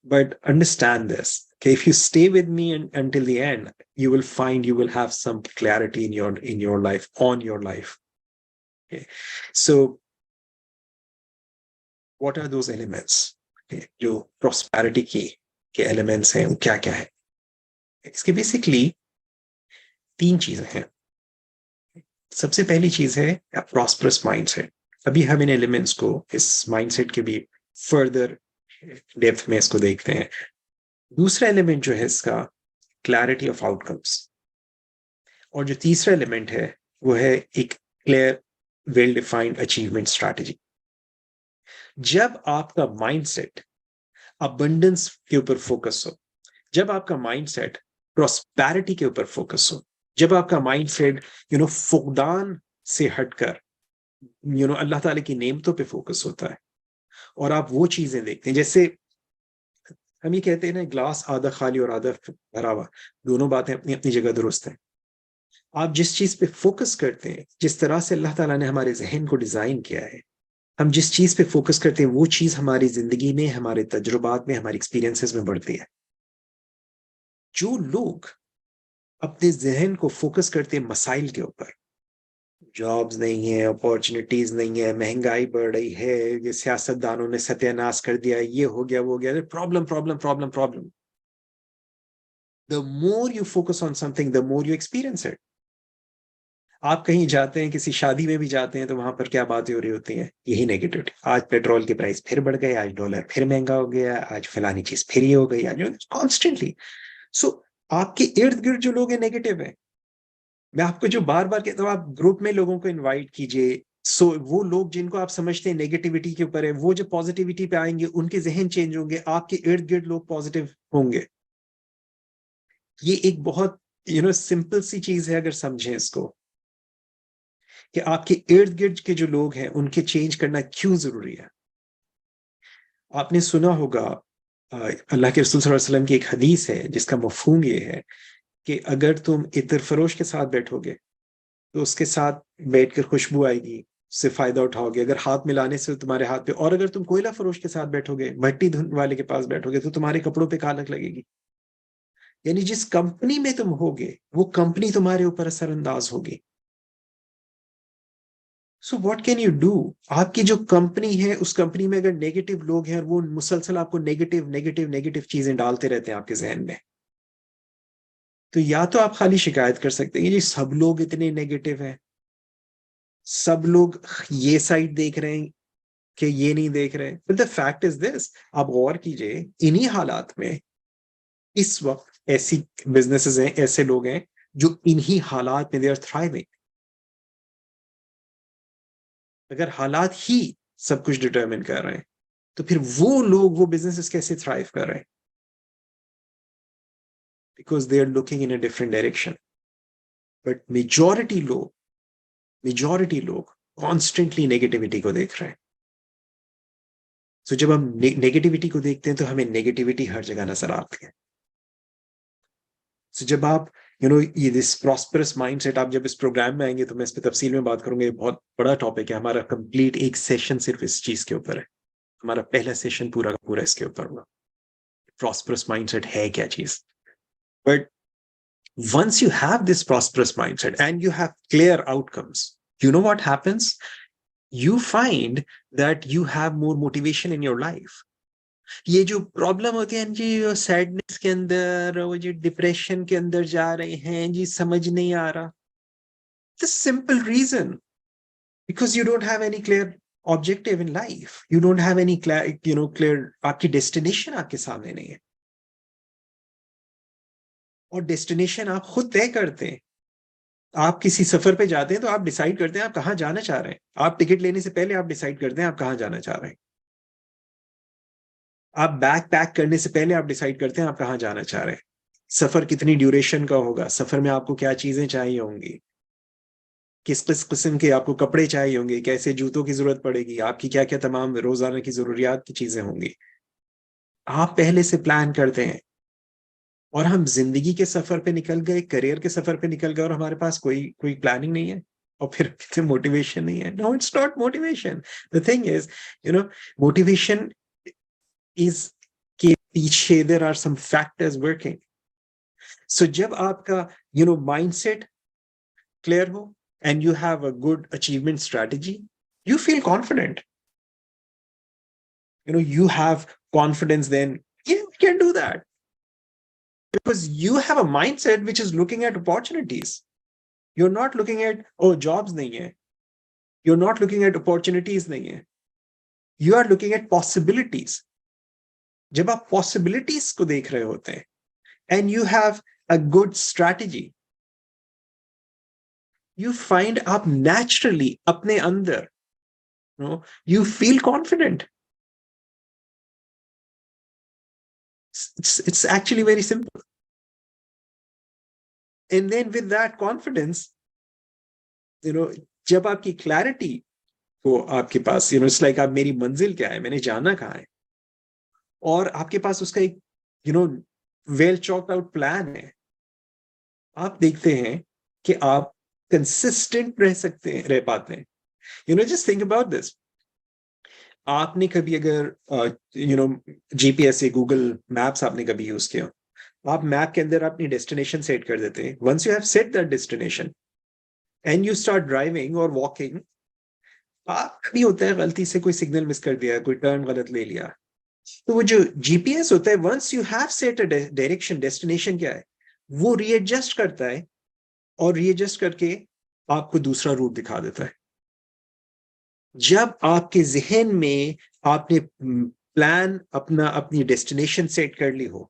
But understand this, okay? If you stay with me until the end, you will find you will have some clarity in your life, on your life. Okay, so what are those elements? Okay, जो prosperity के elements हैं वो क्या क्या है? इसके basically 3 चीजें हैं. सबसे पहली चीज है prosperous mindset. अभी हम इन elements को, इस mindset के भी further depth में इसको देखते हैं. दूसरा element जो है इसका clarity of outcomes, और जो तीसरा element है वो है एक clear well defined achievement strategy. जब आपका माइंडसेट अबंडेंस के ऊपर फोकस हो, जब आपका माइंडसेट प्रॉस्पेरिटी के ऊपर फोकस हो, जब आपका माइंडसेट फुकदान से हटकर अल्लाह ताला की नेमतों पे फोकस होता है, और आप वो चीजें देखते हैं, जैसे हम ये कहते हैं ना, ग्लास आधा खाली और आधा भरा हुआ, दोनों बातें अपनी अपनी जगह दुरुस्त हैं. आप जिस चीज पे फोकस करते हैं, जिस तरह से अल्लाह ताला ने हमारे जहन को डिजाइन किया है, हम जिस चीज पे फोकस करते हैं वो चीज हमारी जिंदगी में, हमारे तजुर्बात में, हमारे एक्सपीरियंसेस में बढ़ती है. जो लोग अपने जहन को फोकस करते हैं मसाइल के ऊपर, जॉब्स नहीं है, अपॉर्चुनिटीज नहीं है, महंगाई बढ़ रही है, ये सियासतदानों ने सत्यानाश कर दिया, ये हो गया वो हो गया, problem problem problem problem, the more you focus on something the more you experience it. आप कहीं जाते हैं, किसी शादी में भी जाते हैं, तो वहां पर क्या बातें हो रही होती हैं? यही नेगेटिविटी. आज पेट्रोल के प्राइस फिर बढ़ गए, आज डॉलर फिर महंगा हो गया, आज फलानी चीज फिर ये हो गई, आज कॉन्स्टेंटली. सो आपके इर्द गिर्द जो लोग हैं नेगेटिव है. मैं आपको जो बार बार कहता हूँ, आप ग्रुप में लोगों को इन्वाइट कीजिए. सो वो लोग जिनको आप समझते हैं नेगेटिविटी के ऊपर है, वो जो पॉजिटिविटी पे आएंगे, उनके जहन चेंज होंगे, आपके इर्द गिर्द लोग पॉजिटिव होंगे. ये एक बहुत सिंपल सी चीज है, अगर समझें इसको, कि आपके इर्द गिर्द के जो लोग हैं उनके चेंज करना क्यों जरूरी है. आपने सुना होगा अल्लाह के रसूल सल्लल्लाहु अलैहि वसल्लम की एक हदीस है जिसका मफहूम ये है कि अगर तुम इत्र फरोश के साथ बैठोगे तो उसके साथ बैठकर खुशबू आएगी, उससे फायदा उठाओगे. अगर हाथ मिलाने से तुम्हारे हाथ पे, और अगर तुम कोयला फरोश के साथ बैठोगे, भट्टी धुन वाले के पास बैठोगे, तो तुम्हारे कपड़ों पे कालक लगेगी. यानी जिस कंपनी में तुम होगे वो कंपनी तुम्हारे ऊपर असरअंदाज होगी. So what can you do? आपकी जो कंपनी है, उस कंपनी में अगर नेगेटिव लोग हैं और वो मुसलसल आपको नेगेटिव नेगेटिव नेगेटिव चीजें डालते रहते हैं आपके जहन में, तो या तो आप खाली शिकायत कर सकते हैं, ये सब लोग इतने नेगेटिव हैं, सब लोग ये साइड देख रहे हैं कि ये नहीं देख रहे. But the fact is this, आप गौर कीजिए, इन्हीं हालात में इस वक्त ऐसी बिजनेसेस हैं, ऐसे लोग हैं जो इन्हीं हालात में दे आर थ्राइविंग. अगर हालात ही सब कुछ डिटरमिन कर रहे हैं, तो फिर वो लोग, वो बिजनेसेस कैसे थ्राइव कर रहे हैं? Because they are looking in a different direction. But majority लोग कॉन्स्टेंटली नेगेटिविटी को देख रहे हैं. सो जब हम नेगेटिविटी को देखते हैं तो हमें नेगेटिविटी हर जगह नजर आती है. सो जब आप ये दिस प्रॉस्परस माइंडसेट, आप जब इस प्रोग्राम में आएंगे तो मैं इस पर तफसील में बात करूंगा। ये बहुत बड़ा टॉपिक है, हमारा कंप्लीट एक सेशन सिर्फ इस चीज के ऊपर है। हमारा पहला सेशन पूरा का पूरा इसके ऊपर होगा, प्रॉस्परस माइंडसेट है क्या चीज। But once you have this prosperous mindset and you have clear outcomes, you know what happens? You find that you have more motivation in your life. ये जो प्रॉब्लम होती है जी, सैडनेस के अंदर, वो जो डिप्रेशन के अंदर जा रहे हैं जी, समझ नहीं आ रहा। The simple reason, because you don't have any clear objective in life. You don't have any clear आपकी डेस्टिनेशन आपके सामने नहीं है। और डेस्टिनेशन आप खुद तय करते हैं। आप किसी सफर पे जाते हैं तो आप डिसाइड करते हैं आप कहाँ जाना चाह रहे हैं। आप टिकट लेने से पहले आप डिसाइड करते हैं आप कहाँ जाना चाह रहे हैं। आप बैग पैक करने से पहले आप डिसाइड करते हैं आप कहाँ जाना चाह रहे हैं। सफर कितनी ड्यूरेशन का होगा, सफर में आपको क्या चीजें चाहिए होंगी, किस किस किस्म के आपको कपड़े चाहिए होंगे, कैसे जूतों की जरूरत पड़ेगी, आपकी क्या क्या तमाम रोजाना की जरूरियात की चीजें होंगी, आप पहले से प्लान करते हैं। और हम जिंदगी के सफर पे निकल गए, करियर के सफर पे निकल गए और हमारे पास कोई कोई प्लानिंग नहीं है और फिर मोटिवेशन नहीं है। No, it's not motivation. The thing is, motivation is के पीछे there are some factors working. So जब आपका माइंडसेट क्लियर हो and you have a good achievement strategy, you feel confident. You have confidence then, yeah, we can do that. Because you have a mindset which is looking at opportunities. You're not looking at, oh, jobs nahi hai. You're not looking at opportunities nahi hai. You are looking at possibilities. जब आप possibilities को देख रहे होते हैं and you have a good strategy, you find आप naturally अपने अंदर, you feel confident. It's actually very simple. And then with that confidence, जब आपकी clarity हो आपके पास, it's like आप मेरी मंजिल क्या है, मैंने जाना कहाँ है, और आपके पास उसका एक वेल चॉक्ड आउट प्लान है, आप देखते हैं कि आप कंसिस्टेंट रह पाते हैं। Just think about this. आपने कभी अगर जीपीएस या गूगल मैप्स आपने कभी यूज किया, आप मैप के अंदर अपनी डेस्टिनेशन सेट कर देते हैं। Once you have set that destination and you start driving और वॉकिंग, आप कभी होता है गलती से कोई सिग्नल मिस कर दिया, कोई टर्न गलत ले लिया, तो वो जो जीपीएस होता है, once you have set a direction, destination क्या है, वो रीएडजस्ट करता है और रीएडजस्ट करके आपको दूसरा रूट दिखा देता है। जब आपके जहन में आपने प्लान अपनी डेस्टिनेशन सेट कर ली हो,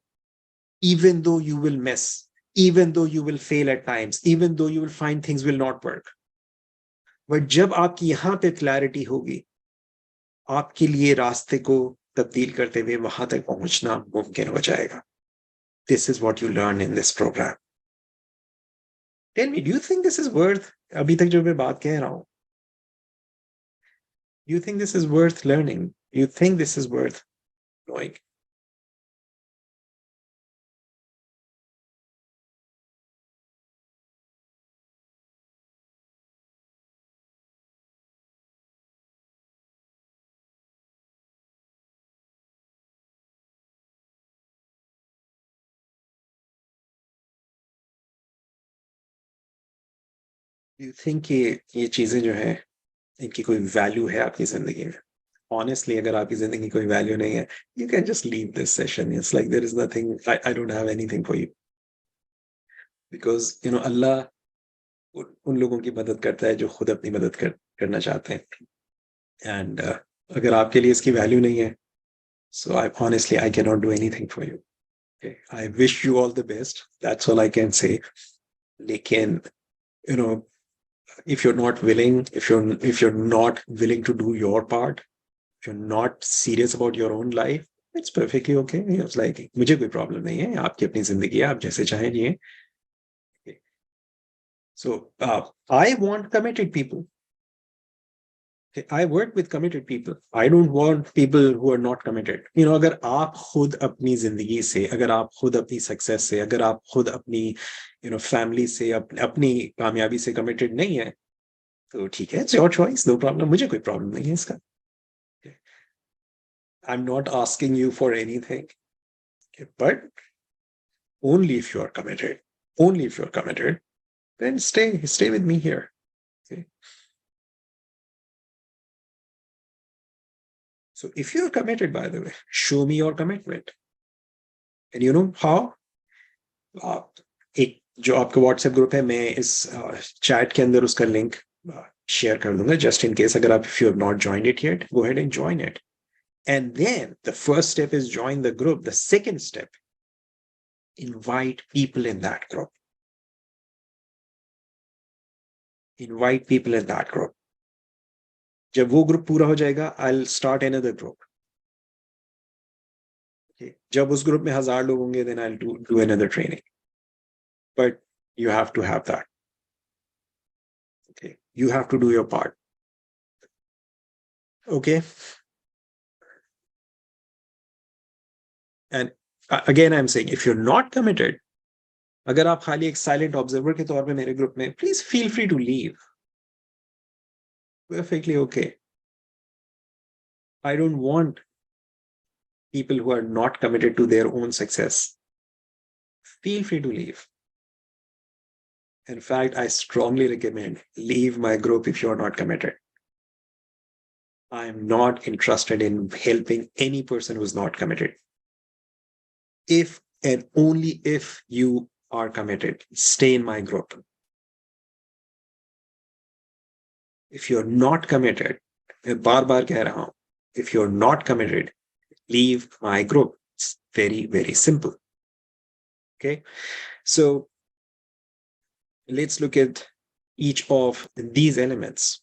even though you will miss, even though you will fail at times, even though you will find things will not work, but जब आपकी यहां पे क्लैरिटी होगी, आपके लिए रास्ते को तब्दील करते हुए वहां तक पहुंचना मुमकिन हो जाएगा। This is what you learn in this program. Tell me, do you think this is worth, अभी तक जो मैं बात कह रहा हूं, do you think this is worth learning? Do you think this is worth knowing? Do you think ये चीजें जो है, इनकी कोई वैल्यू है आपकी जिंदगी में? Honestly, अगर आपकी जिंदगी कोई वैल्यू नहीं है, you can just leave this session. It's like there is nothing, I don't have anything for you. Because अल्लाह उन लोगों की मदद करता है जो खुद अपनी मदद करना चाहते हैं। एंड अगर आपके लिए इसकी वैल्यू नहीं है, so I cannot do anything for you. Okay? I wish you all the best. That's all I can say. लेकिन if you're not willing, if you're not willing to do your part, if you're not serious about your own life, it's perfectly okay. It's like, मुझे कोई problem नहीं है, आपकी अपनी जिंदगी है, आप जैसे चाहें जिए। Okay. So I want committed people. I work with committed people. I don't want people who are not committed. You know, अगर आप खुद अपनी जिंदगी से, अगर आप खुद अपनी सक्सेस से, अगर आप खुद अपनी फैमिली से, अपनी कामयाबी से कमिटेड नहीं है, तो ठीक है, it's your choice, no problem, मुझे कोई प्रॉब्लम नहीं है इसका. I am not asking you for anything, but only if you are committed. Only if you're committed, then stay with me here. Okay. So if you're committed, by the way, show me your commitment. And you know how? एक जो आपका WhatsApp group है, मैं इस chat के अंदर उसका link share कर दूंगा, जस्ट इन केस अगर आप, if you have not joined it yet, go ahead and join it. And then the first step is join the group. The second step, invite people in that group. Invite people in that group. जब वो group पूरा हो जाएगा, I'll start another group. Okay. जब उस group में 1000 लोग होंगे, then I'll do another training. But you have to have that. Okay. You have to do your part. Okay. And again, I'm saying, if you're not committed, अगर आप खाली एक silent observer के तौर पे मेरे ग्रुप में, please feel free to leave. Perfectly okay. I don't want people who are not committed to their own success. Feel free to leave. In fact, I strongly recommend leave my group if you're not committed. I'm not interested in helping any person who's not committed. If and only if you are committed, stay in my group. If you're not committed, मैं बार बार कह रहा हूं, if you're not committed, leave my group. It's very, very simple. Okay. So let's look at each of these elements.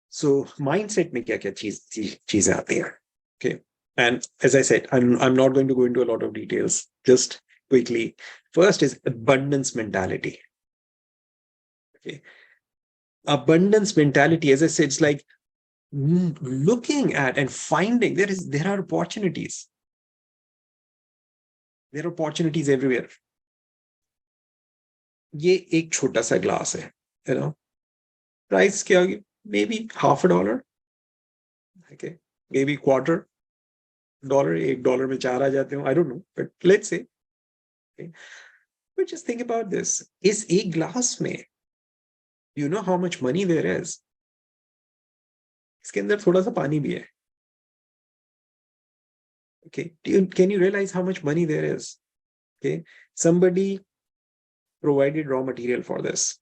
So mindset में क्या-क्या चीजें आती हैं? Okay. And as I said, I'm not going to go into a lot of details. Just quickly. First is abundance mentality. Okay. Abundance mentality, as I said, it's like looking at and finding there are opportunities. There are opportunities everywhere. ये एक छोटा सा glass है, you know, price क्या होगी? Maybe $50, okay, maybe $25, $1 में 4 आ जाते हो, I don't know, but let's say, okay. But just think about this. इस एक ग्लास में, you know how much money there is? इसके अंदर थोड़ा सा पानी भी है. Okay, can you realize how much money there is? Okay, somebody provided raw material for this.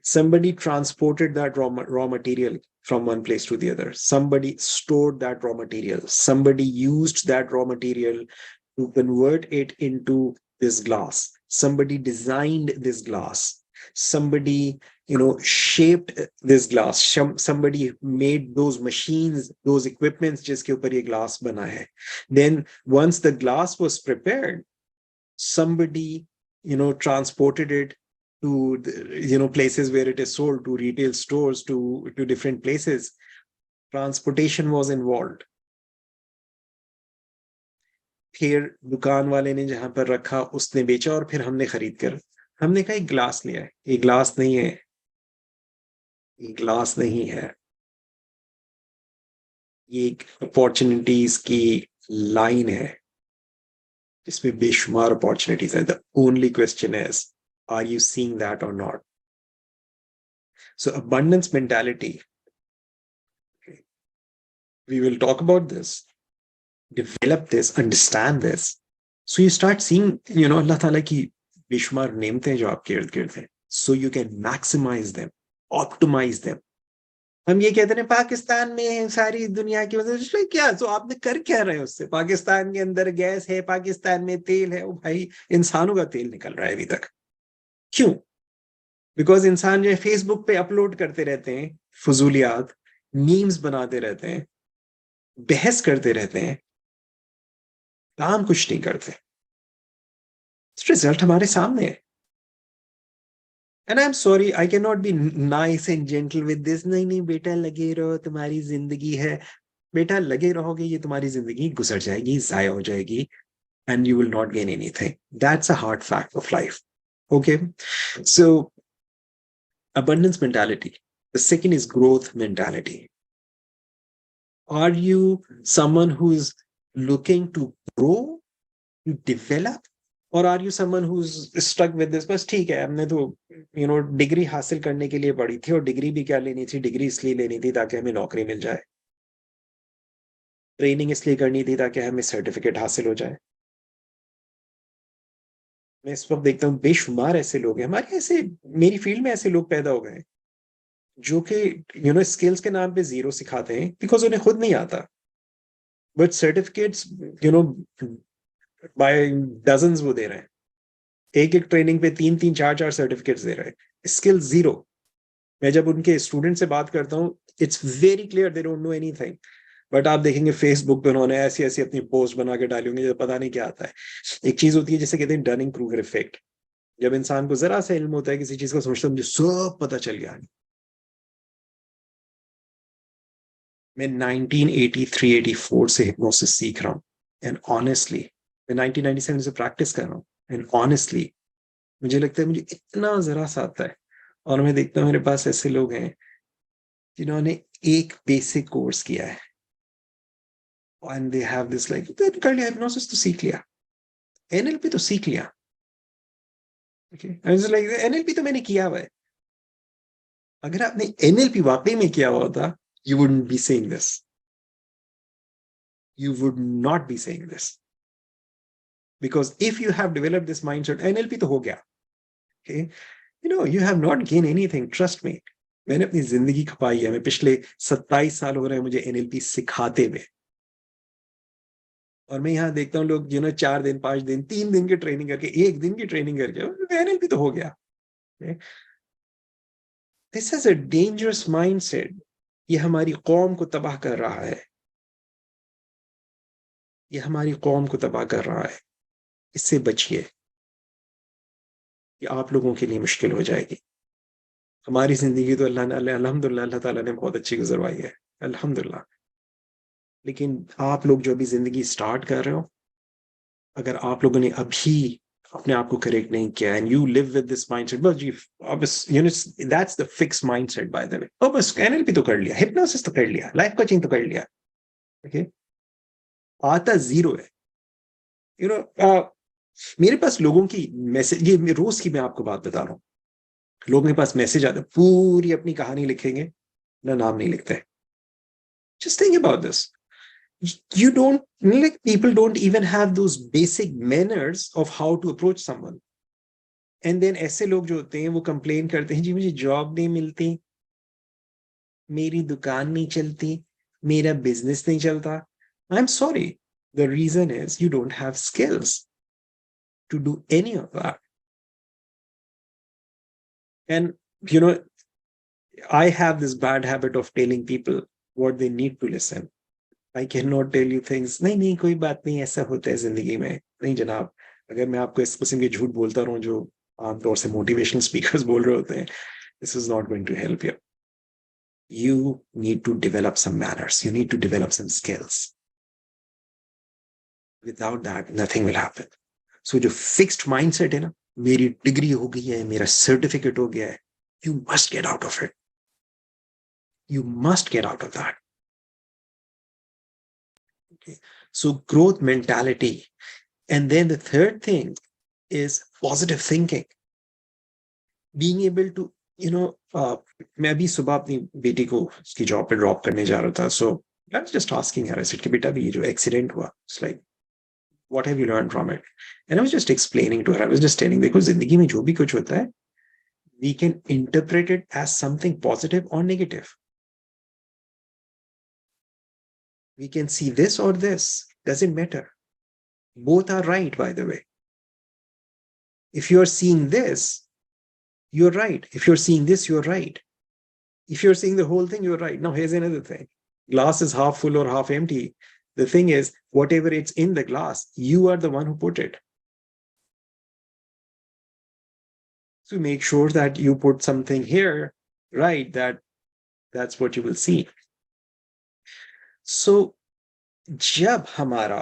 Somebody transported that raw material from one place to the other. Somebody stored that raw material. Somebody used that raw material to convert it into this glass. Somebody designed this glass. Somebody, shaped this glass. Somebody made those machines, those equipments जिसके ऊपर ये glass बना है. Then once the glass was prepared, somebody, transported it to, places where it is sold, to retail stores, to different places. Transportation was involved. फिर दुकान वाले ने जहां पर रखा उसने बेचा और फिर हमने खरीद कर, हमने कहा एक ग्लास लिया है. ये ग्लास नहीं है, ये ग्लास नहीं है, ये एक अपॉर्चुनिटीज की लाइन है जिसमें बेशुमार अपॉर्चुनिटीज है. The only question is, are you seeing that or not? So abundance mentality, okay. We will talk about this, develop this, understand this. So you start seeing, Allah Ta'ala ki bishmar neemtein jo aapke ird gird hain. So you can maximize them, optimize them. हम ये कहते हैं पाकिस्तान में सारी दुनिया की वजह से क्या, तो आपने कर क्या रहे हो उससे? पाकिस्तान के अंदर गैस है, पाकिस्तान में तेल है. ओ भाई, इंसानों का तेल निकल रहा है अभी तक. क्यों? बिकॉज इंसान जो है फेसबुक पे अपलोड करते रहते हैं फजूलियात, मीम्स बनाते रहते हैं, बहस करते रहते हैं, काम कुछ नहीं करते. रिजल्ट हमारे सामने है. And I'm sorry, I cannot be nice and gentle with this. नहीं नहीं बेटा लगे रहो, तुम्हारी जिंदगी है. बेटा लगे रहोगे, ये तुम्हारी जिंदगी गुजर जाएगी, जाया हो जाएगी, and you will not gain anything. That's a hard fact of life. Okay. So abundance mentality. The second is growth mentality. Are you someone who is looking to grow, to develop, or are you someone who's stuck with this? बस ठीक है, हमने तो degree हासिल करने के लिए पढ़ी थी, और डिग्री भी क्या लेनी थी, डिग्री इसलिए लेनी थी ताकि हमें नौकरी मिल जाए, ट्रेनिंग इसलिए करनी थी ताकि हमें सर्टिफिकेट हासिल हो जाए. मैं इस वक्त देखता हूँ बेशुमार ऐसे लोग हैं हमारे, ऐसे मेरी फील्ड में ऐसे लोग पैदा हो गए जो कि स्किल्स के नाम पे जीरो सिखाते हैं बिकॉज उन्हें खुद नहीं आता, बट सर्टिफिकेट्स बाय डजन्स वो दे रहे हैं, एक एक ट्रेनिंग पे 3 3 4 4 सर्टिफिकेट्स दे रहे हैं, स्किल जीरो. मैं जब उनके स्टूडेंट से बात करता हूँ, it's very clear they don't know anything, but आप देखेंगे फेसबुक पे उन्होंने ऐसी ऐसी अपनी पोस्ट बना के डाली होंगी जो पता नहीं क्या आता है. एक चीज होती है जिसे कहते हैं डनिंग क्रूगर इफेक्ट, जब इंसान को जरा सा इल्म होता है किसी चीज का, सोचता है मुझे सब पता चल गया. मैं 1983-84 से हिप्नोसिस सीख रहा हूँ, एंड ऑनेस्टली मैं 1997 से प्रैक्टिस कर रहा हूँ, एंड ऑनेस्टली मुझे लगता है मुझे इतना जरा सा आता है. और मैं देखता हूँ मेरे पास ऐसे लोग हैं जिन्होंने एक बेसिक कोर्स किया है, and they have this like कर लिया, हिप्नोसिस तो सीख लिया, एनएलपी तो सीख लिया. लाइक एनएलपी तो मैंने किया हुआ है. अगर आपने एनएलपी वाकई में किया हुआ था, you wouldn't be saying this. You would not be saying this. Because if you have developed this mindset, NLP तो हो गया. Okay? You have not gained anything. Trust me. मैंने अपनी जिंदगी खपाई है. मैं पिछले 27 साल हो रहे हैं मुझे एनएलपी सिखाते हुए. और मैं यहाँ देखता हूँ लोग 4 दिन 5 दिन 3 दिन की ट्रेनिंग करके, 1 दिन की ट्रेनिंग करके एनएलपी तो हो गया. This is a dangerous mindset. ये हमारी कौम को तबाह कर रहा है. ये हमारी कौम को तबाह कर रहा है. इससे बचिए, ये आप लोगों के लिए मुश्किल हो जाएगी. हमारी जिंदगी तो अल्हम्दुलिल्लाह अल्लाह ताला ने बहुत अच्छी गुजरवाई है, अल्हम्दुलिल्लाह. लेकिन आप लोग जो भी जिंदगी स्टार्ट कर रहे हो, अगर आप लोगों ने अभी अपने आप को करेक्ट नहीं किया, and you live with this mindset, बस जी बस that's the fix mindset bye the way. और बस एनएलपी तो कर लिया, हिप्नोसिस तो कर लिया, लाइफ कोचिंग तो कर लिया. ओके, आता जीरो है. मेरे पास लोगों की मैसेज, ये रोज की मैं आपको बात बता रहा हूँ, लोगों के पास मैसेज आता है, पूरी अपनी कहानी लिखेंगे, ना नाम नहीं लिखते. Just think about this. You don't, like, people don't even have those basic manners of how to approach someone. And then ऐसे लोग जो होते हैं वो कंप्लेन करते हैं, जी मुझे जॉब नहीं मिलती, मेरी दुकान नहीं चलती, मेरा बिजनेस नहीं चलता. I'm sorry. The reason is you don't have skills to do any of that. And I have this bad habit of telling people what they need to listen. I cannot tell you things. नहीं कोई बात नहीं, ऐसा होता है जिंदगी में. नहीं जनाब, अगर मैं आपको इस किस्म के झूठ बोलता रहूं जो आमतौर से मोटिवेशनल स्पीकर्स बोल रहे होते हैं, this is not going to help you. You need to develop some manners. You need to develop some skills. Without that, nothing will happen. So जो fixed mindset है ना, मेरी डिग्री हो गई है, मेरा सर्टिफिकेट हो गया है, you must get out of it. You must get out of that. Okay. So growth mentality. And then the third thing is positive thinking. Being able to, मैं अभी सुबह अपनी बेटी को उसकी जॉब पे ड्रॉप करने जा रहा था. So I was just asking her, I said कि बेटा भी ये जो एक्सीडेंट हुआ, it's like, what have you learned from it? And I was just explaining to her, I was just telling, देखो जिंदगी में जो भी कुछ होता है, we can interpret it as something positive or negative. We can see this or this, doesn't matter. Both are right, by the way. If you're seeing this, you're right. If you're seeing this, you're right. If you're seeing the whole thing, you're right. Now, here's another thing. Glass is half full or half empty. The thing is, whatever it's in the glass, you are the one who put it. to make sure that you put something here, right? That's what you will see. So जब हमारा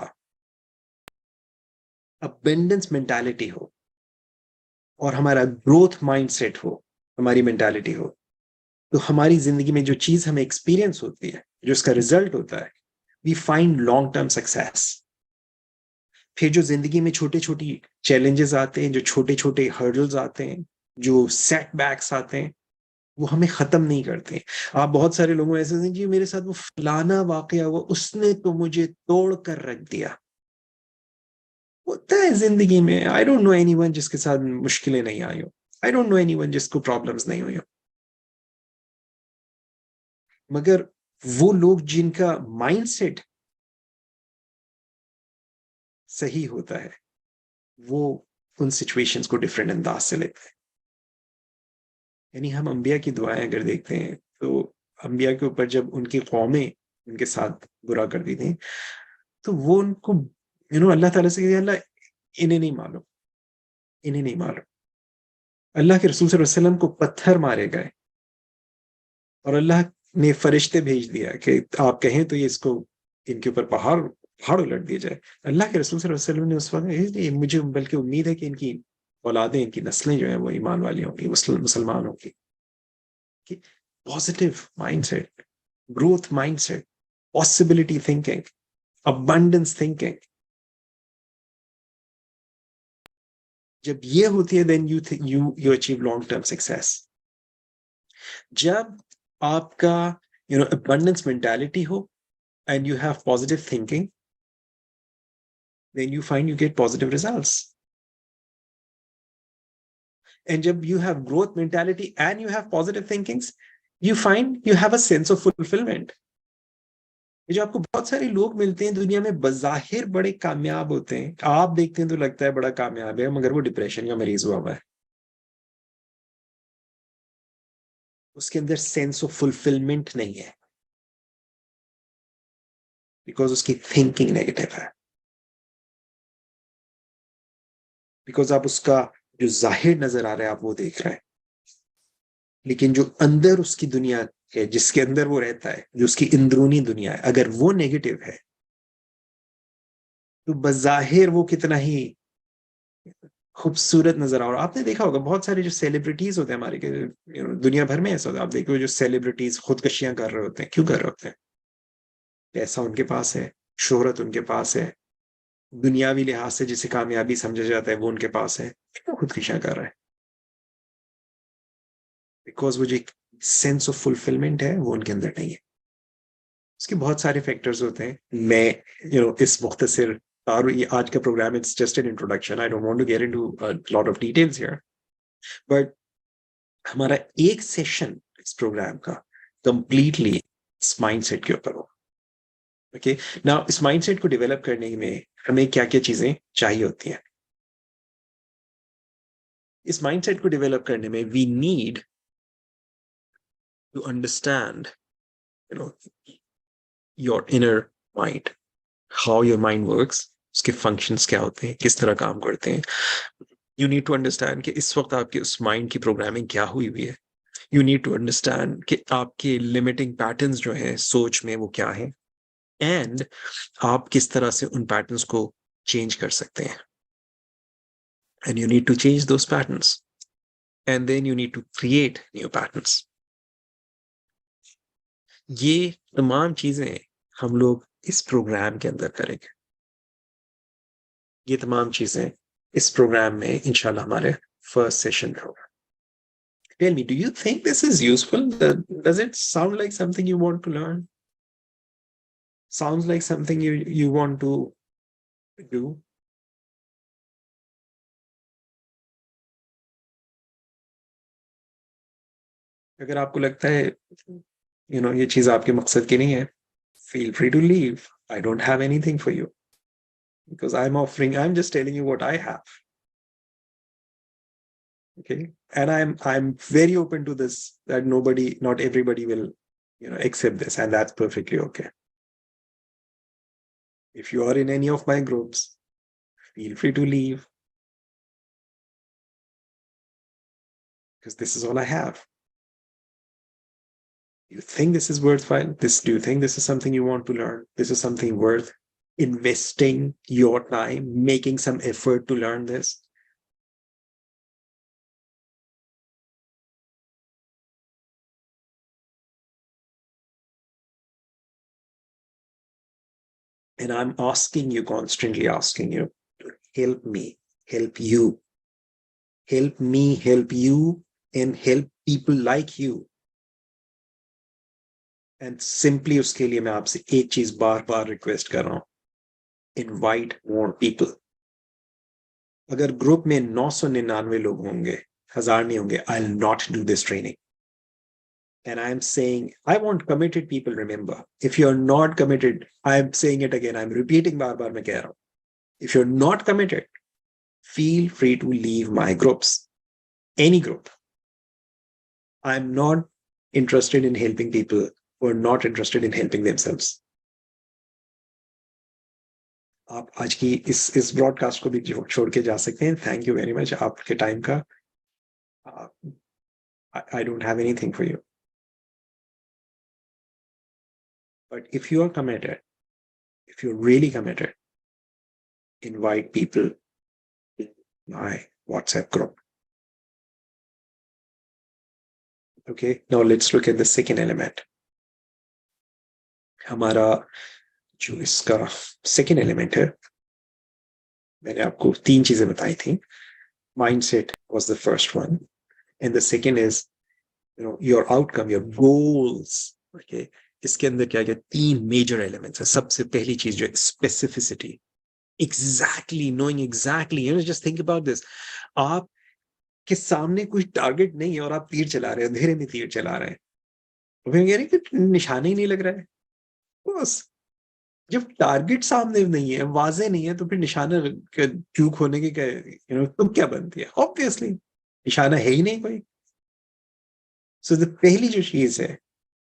abundance mentality हो और हमारा growth mindset हो, हमारी mentality हो, तो हमारी जिंदगी में जो चीज हमें एक्सपीरियंस होती है, जो इसका रिजल्ट होता है, we find long term success. फिर जो जिंदगी में छोटे छोटी चैलेंजेस आते हैं, जो छोटे छोटे हर्डल्स आते हैं, जो सेटबैक्स आते हैं, वो हमें खत्म नहीं करते. आप बहुत सारे लोगों ऐसे हैं जी मेरे साथ वो फलाना वाकया हुआ, उसने तो मुझे तोड़ कर रख दिया. होता है जिंदगी में. आई डोंट नो एनीवन जिसके साथ मुश्किलें नहीं आई हो. आई डोंट नो एनीवन जिसको प्रॉब्लम्स नहीं हुई हो. मगर वो लोग जिनका माइंडसेट सही होता है, वो उन सिचुएशंस को डिफरेंट अंदाज से लेते हैं. यानी हम अंबिया की दुआएं अगर देखते हैं, तो अंबिया के ऊपर जब उनकी कौमें उनके साथ बुरा करती थी, तो वो उनको अल्लाह ताला से कहते, अल्लाह इन्हें नहीं मालूम, इन्हें नहीं मालूम. अल्लाह के रसूल सल्लल्लाहु अलैहि वसल्लम को पत्थर मारे गए और अल्लाह ने फरिश्ते भेज दिया कि आप कहें तो ये इसको इनके ऊपर पहाड़ पहाड़ उलट दिया जाए. अल्लाह के रसूल सल्लल्लाहु अलैहि वसल्लम ने उस वक्त मुझे बल्कि उम्मीद है कि इनकी औलादें, इनकी नस्लें जो है वो ईमान वाली होंगी, मुसलमान होंगी. कि positive mindset, growth mindset, possibility thinking, abundance thinking, जब ये होती है then you achieve long term success. जब आपका abundance mentality हो and you have positive thinking, then you find you get positive results. And जब you have growth mentality and you have positive thinkings, you find you have a sense of fulfillment. जो आपको बहुत सारे लोग मिलते हैं दुनिया में, बज़ाहिर बड़े कामयाब होते हैं, आप देखते हैं तो लगता है बड़ा कामयाब है, मगर वो डिप्रेशन का मरीज हुआ है. उसके अंदर सेंस ऑफ फुलफिलमेंट नहीं है, बिकॉज उसकी थिंकिंग नेगेटिव है. बिकॉज आप उसका जो जाहिर नजर आ रहा है आप वो देख रहे हैं, लेकिन जो अंदर उसकी दुनिया है, जिसके अंदर वो रहता है, जो उसकी अंदरूनी दुनिया है, अगर वो नेगेटिव है, तो बज़ाहिर वो कितना ही खूबसूरत नजर आ रहा. आपने देखा होगा बहुत सारे जो सेलिब्रिटीज होते हैं हमारे के दुनिया भर में ऐसा होता है. आप देखो जो सेलिब्रिटीज खुदकशियां कर रहे होते हैं, क्यों कर रहे होते हैं? पैसा उनके पास है, शोहरत उनके पास है, दुनियावी लिहाज से जिसे कामयाबी समझा जाता है वो उनके पास है, क्यों खुदकशियां कर रहे हैं? बिकॉज वो जो एक सेंस ऑफ फुलफिलमेंट है वो उनके अंदर नहीं है. उसके बहुत सारे फैक्टर्स होते हैं. मैं इस मुख्तसर और ये आज का programme, it's just an introduction. I don't want to get into a lot of details here, but हमारा एक सेशन इस प्रोग्राम का कंप्लीटली इस माइंडसेट के ऊपर हो. ओके, नाउ इस माइंडसेट को डेवलप करने में हमें क्या क्या चीजें चाहिए होती हैं? इस माइंडसेट को डेवलप करने में we need to understand your inner mind, how your mind works, उसके फंक्शंस क्या होते हैं, किस तरह काम करते हैं. यू नीड टू अंडरस्टैंड कि इस वक्त आपके उस माइंड की प्रोग्रामिंग क्या हुई हुई है. यू नीड टू अंडरस्टैंड कि आपके लिमिटिंग पैटर्न्स जो हैं सोच में वो क्या है, एंड आप किस तरह से उन पैटर्न्स को चेंज कर सकते हैं. And you need to change those patterns, and then you need to create new patterns. ये तमाम चीजें हम लोग इस प्रोग्राम के अंदर करेंगे. ये तमाम चीजें इस प्रोग्राम में इंशाल्लाह हमारे फर्स्ट सेशन में होगा. Tell me, do you think this is useful? Does it sound like something you want to learn? Sounds like something you want to do? अगर आपको लगता है ये चीज आपके मकसद की नहीं है, feel free to leave. I don't have anything for you because I'm just telling you what I have. Okay, and I'm very open to this, that not everybody will accept this, and that's perfectly okay. If you are in any of my groups, feel free to leave. because this is all I have. You think this is worthwhile? Do you think this is something you want to learn? This is something worth investing your time, making some effort to learn this? And I'm asking you, constantly asking you, to help me, help you, help me, help you, and help people like you. And simply उसके लिए मैं आपसे एक चीज बार बार request कर रहा हूं, invite more people. अगर ग्रुप में 999 लोग होंगे, 1000 नहीं होंगे, I will not do this training. And I'm saying, I want committed people, remember. If you're not committed, I'm saying it again, I'm repeating बार बार मैं कह रहा हूं. If you're not committed, feel free to leave my groups. Any group. I'm not interested in helping people who are not interested in helping themselves. आप आज की इस broadcast को भी छोड़ के जा सकते हैं. थैंक यू वेरी मच आपके टाइम का. I don't have anything for you. But if you are committed, if you're really committed, invite people to my WhatsApp group. Okay, now let's look at the second element. हमारा जो इसका second element है, मैंने आपको 3 चीजें बताई थी. Mindset was the first one. And the second is, your outcome, your goals. Okay, इसके अंदर क्या क्या 3 major elements है. सबसे पहली चीज जो specificity. Exactly, knowing exactly. Just think about this. आप के सामने कोई टारगेट नहीं है और आप तीर चला रहे हैं, अंधेरे में तीर चला रहे हैं, तो फिर कह रहे हैं कि निशाना ही नहीं लग रहा है. बस जब टारगेट सामने नहीं है, वाजे नहीं है, तो फिर निशाना चूक होने की तुम क्या बनती है? ऑब्वियसली निशाना है ही नहीं कोई. सो पहली जो चीज है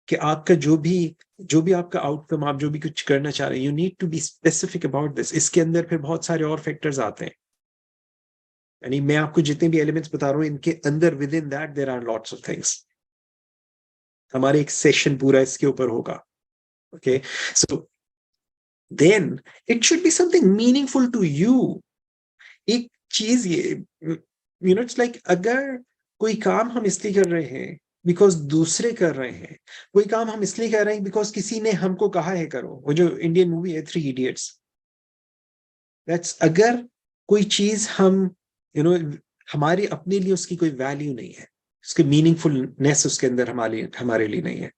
कि आपका जो भी आपका आउटकम, आप जो भी कुछ करना चाह रहे हैं, you need to be specific about this. इसके अंदर फिर बहुत सारे और फैक्टर्स आते हैं. यानी मैं आपको जितने भी एलिमेंट्स बता रहा हूं, इनके अंदर within that there are lots of things. हमारे एक सेशन पूरा इसके ऊपर होगा. Okay, so then it should be something meaningful to you. एक चीज ये इट्स लाइक, अगर कोई काम हम इसलिए कर रहे हैं बिकॉज दूसरे कर रहे हैं, कोई काम हम इसलिए कर रहे हैं बिकॉज किसी ने हमको कहा है करो. वो जो इंडियन मूवी है 3 इडियट्स, दैट्स, अगर कोई चीज हम हमारे अपने लिए उसकी कोई वैल्यू नहीं है, उसकी मीनिंगफुलनेस उसके अंदर हमारे लिए नहीं है,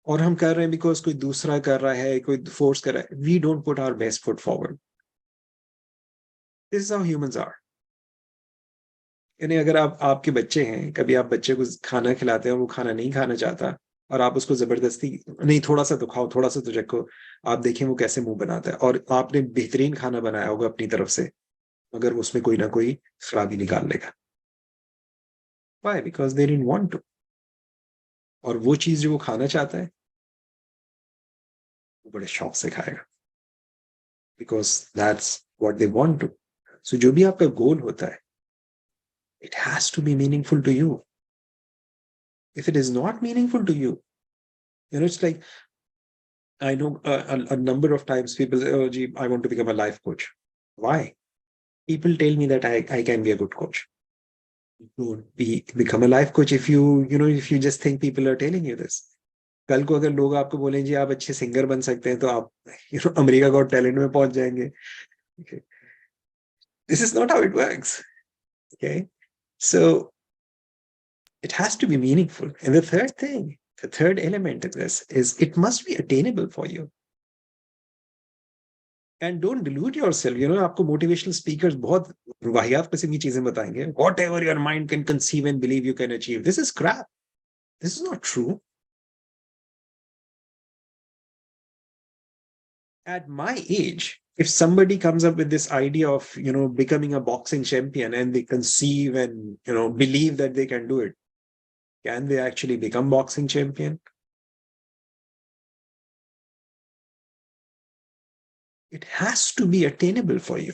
और हम कर रहे हैं बिकॉज कोई दूसरा कर रहा है, कोई फोर्स कर रहा है, we don't put our best foot forward. This is how humans are. यानी अगर आपके बच्चे हैं, कभी आप बच्चे को खाना खिलाते हैं और वो खाना नहीं खाना चाहता, और आप उसको जबरदस्ती, नहीं थोड़ा सा तो खाओ, थोड़ा सा तो चखो, आप देखें वो कैसे मुंह बनाता है. और आपने बेहतरीन खाना बनाया होगा अपनी तरफ से, मगर उसमें कोई ना कोई खराबी निकाल लेगा. Why? Because they didn't want to. और वो चीज जो वो खाना चाहता है, वो बड़े शौक से खाएगा, because that's what they want to. So जो भी आपका गोल होता है, it has to be meaningful to you. If it is not meaningful to you, it's like, I know a number of times people say, oh, gee, I want to become a life coach. Why? People tell me that I can be a good coach. Don't become a life coach if if you just think people are telling you this. कल को अगर लोग आपको बोलें जी आप अच्छे singer बन सकते हैं, तो आप अमेरिका गॉट टैलेंट में पहुंच जाएंगे. Okay. This is not how it works. Okay, so it has to be meaningful. And the third element of this is it must be attainable for you. And don't delude yourself. आपको motivational speakers बहुत वाहियात किस्म की चीजें बताएंगे. Whatever your mind can conceive and believe you can achieve. This is crap. This is not true. At my age, if somebody comes up with this idea of becoming a boxing champion, and they conceive and believe that they can do it, can they actually become boxing champion? It has to be attainable for you.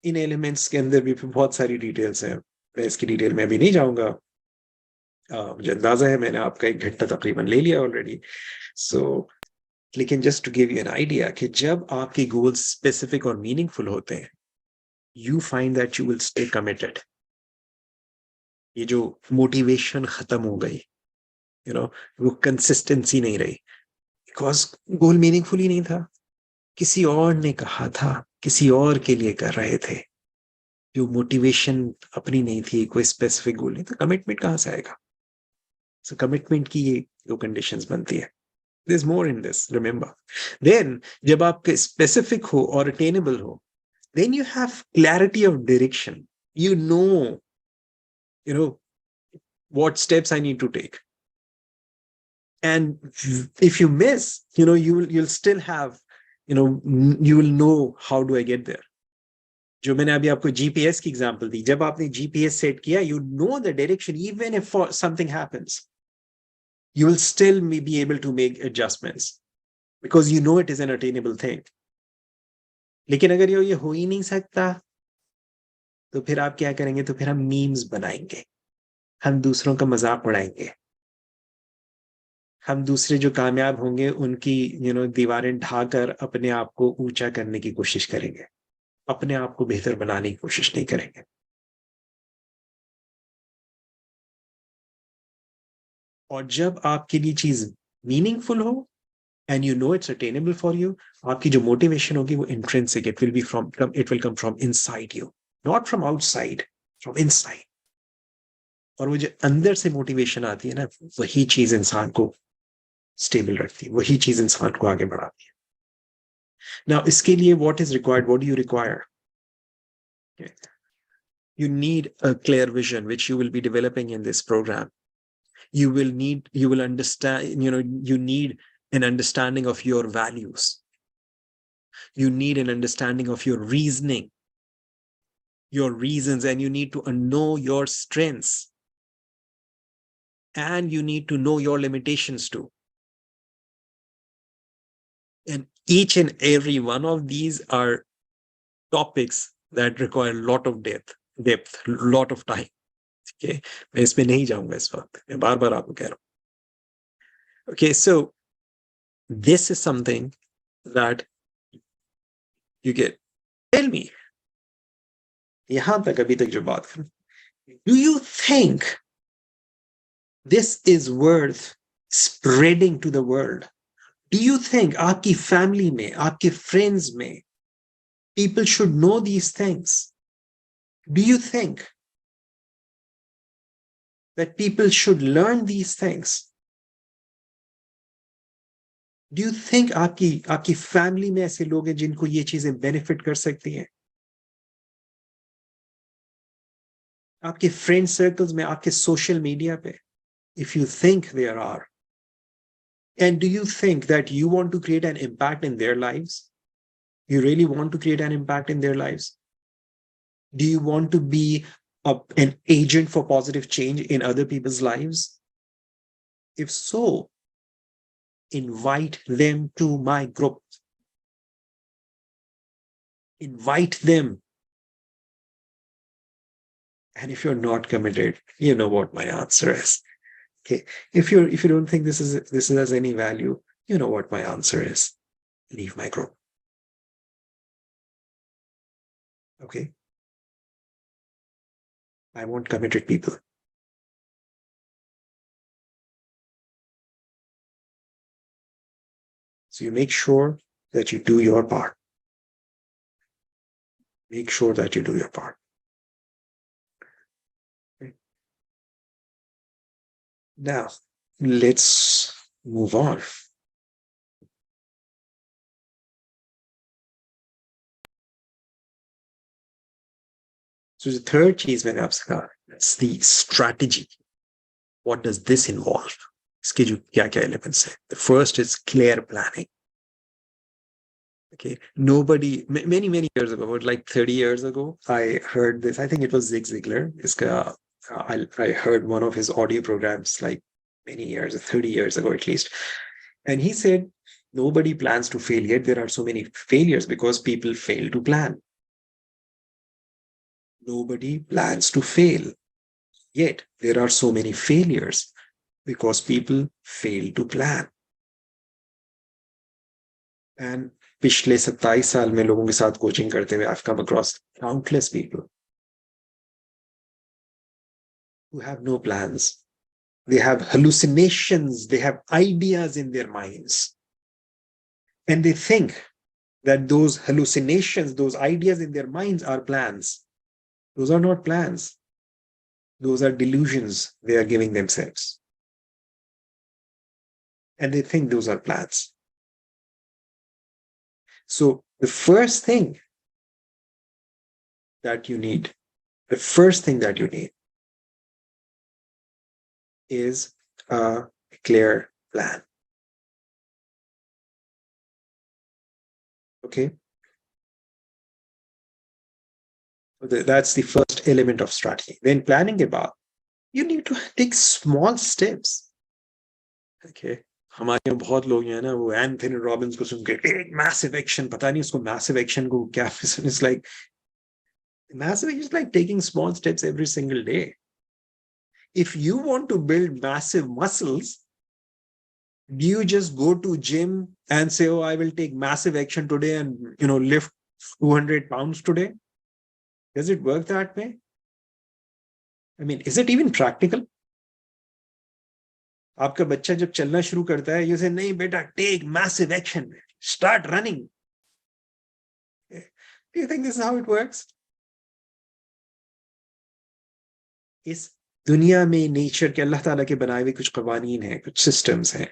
In elements के अंदर भी बहुत सारी details हैं, मैं इसकी detail में अभी नहीं जाऊंगा। मुझे अंदाजा है मैंने आपका 1 घंटा तकरीबन ले लिया ऑलरेडी। सो लेकिन just to give you an idea कि जब आपके गोल्स स्पेसिफिक और मीनिंगफुल होते हैं, you find that you will stay committed. ये जो मोटिवेशन खत्म हो गई, वो कंसिस्टेंसी नहीं रही, बिकॉज गोल मीनिंगफुल ही नहीं था। किसी और ने कहा था, किसी और के लिए कर रहे थे, जो मोटिवेशन अपनी नहीं थी, कोई स्पेसिफिक गोल नहीं था, कमिटमेंट कहां से आएगा? सो कमिटमेंट की ये 2 कंडीशंस बनती है। There's more in this, remember. Then, जब आप specific हो और attainable हो, then you have clarity of direction. You know what steps I need to take. And if you miss, you'll still have, you will know how do I get there. जो मैंने अभी आपको GPS की example दी, जब आपने GPS set किया, you know the direction even if something happens. You will still be able to make adjustments because you know it is an attainable thing. लेकिन अगर ये हो ही नहीं सकता, तो फिर आप क्या करेंगे? तो फिर हम मीम्स बनाएंगे, हम दूसरों का मजाक उड़ाएंगे, हम दूसरे जो कामयाब होंगे उनकी दीवारें ढाकर अपने आप को ऊंचा करने की कोशिश करेंगे, अपने आप को बेहतर बनाने की कोशिश नहीं करेंगे। और जब आपके लिए चीज मीनिंगफुल हो and you know it's attainable for you, आपकी जो मोटिवेशन होगी वो intrinsic, it will come from inside you, not from outside, from inside. और वो जो अंदर से मोटिवेशन आती है ना, वही चीज इंसान को स्टेबल रखती है, वही चीज इंसान को आगे बढ़ाती है। Now इसके लिए what is required? What do you require? Okay. You need a clear vision which you will be developing in this program. You will understand, you need an understanding of your values. You need an understanding of your reasoning, your reasons, and you need to know your strengths. And you need to know your limitations too. And each and every one of these are topics that require a lot of depth, lot of time. Okay, मैं इसमें नहीं जाऊंगा इस वक्त, मैं बार-बार आपको कह रहा हूं. Okay, so this is something that you get. Tell me, यहां तक अभी तक जो बात करूं, do you think this is worth spreading to the world? Do you think आपकी family में, आपके friends में, people should know these things? Do you think that people should learn these things? Do you think आपकी family में ऐसे लोग हैं जिनको ये चीजें benefit कर सकती हैं? आपके friend circles में, आपके social media पे, if you think there are. And do you think that you want to create an impact in their lives? You really want to create an impact in their lives? Do you want to be an agent for positive change in other people's lives? If so, invite them to my group. Invite them. And if you're not committed, you know what my answer is. Okay. If you don't think this has any value, you know what my answer is. Leave my group. Okay. I want committed people. So you make sure that you do your part. Make sure that you do your part. Okay. Now, let's move on. So the third cheese मैंने आपसे कहा, that's the strategy. What does this involve? इसके जो क्या-क्या elements हैं? The first is clear planning. Okay, many years ago, about like 30 years ago, I heard this. I think it was Zig Ziglar. I heard one of his audio programs like many years, 30 years ago at least. And he said, nobody plans to fail, yet there are so many failures because people fail to plan. Nobody plans to fail. Yet there are so many failures because people fail to plan. And पिछले 27 साल में लोगों के साथ coaching करते हुए I've come across countless people who have no plans. They have hallucinations, they have ideas in their minds. And they think that those hallucinations, those ideas in their minds are plans. Those are not plans. Those are delusions they are giving themselves. And they think those are plans. So the first thing that you need is a clear plan. Okay? So that's the first element of strategy. Then planning about, you need to take small steps. Okay? हमारे यहाँ बहुत लोग हैं ना वो Anthony Robbins को सुन के एक मैसिव एक्शन पता नहीं उसको मैसिव एक्शन को क्या it's like massive is like taking small steps every single day. If you want to build massive muscles, do you just go to gym and say, oh, I will take massive action today and lift 200 pounds today? Does it work that way? I mean, is it even practical? आपका बच्चा जब चलना शुरू करता है you say नहीं बेटा take massive action, start running. Do you think this is how it works? इस दुनिया में नेचर के अल्लाह ताला के बनाए हुए कुछ कवानीन हैं, कुछ सिस्टम्स हैं.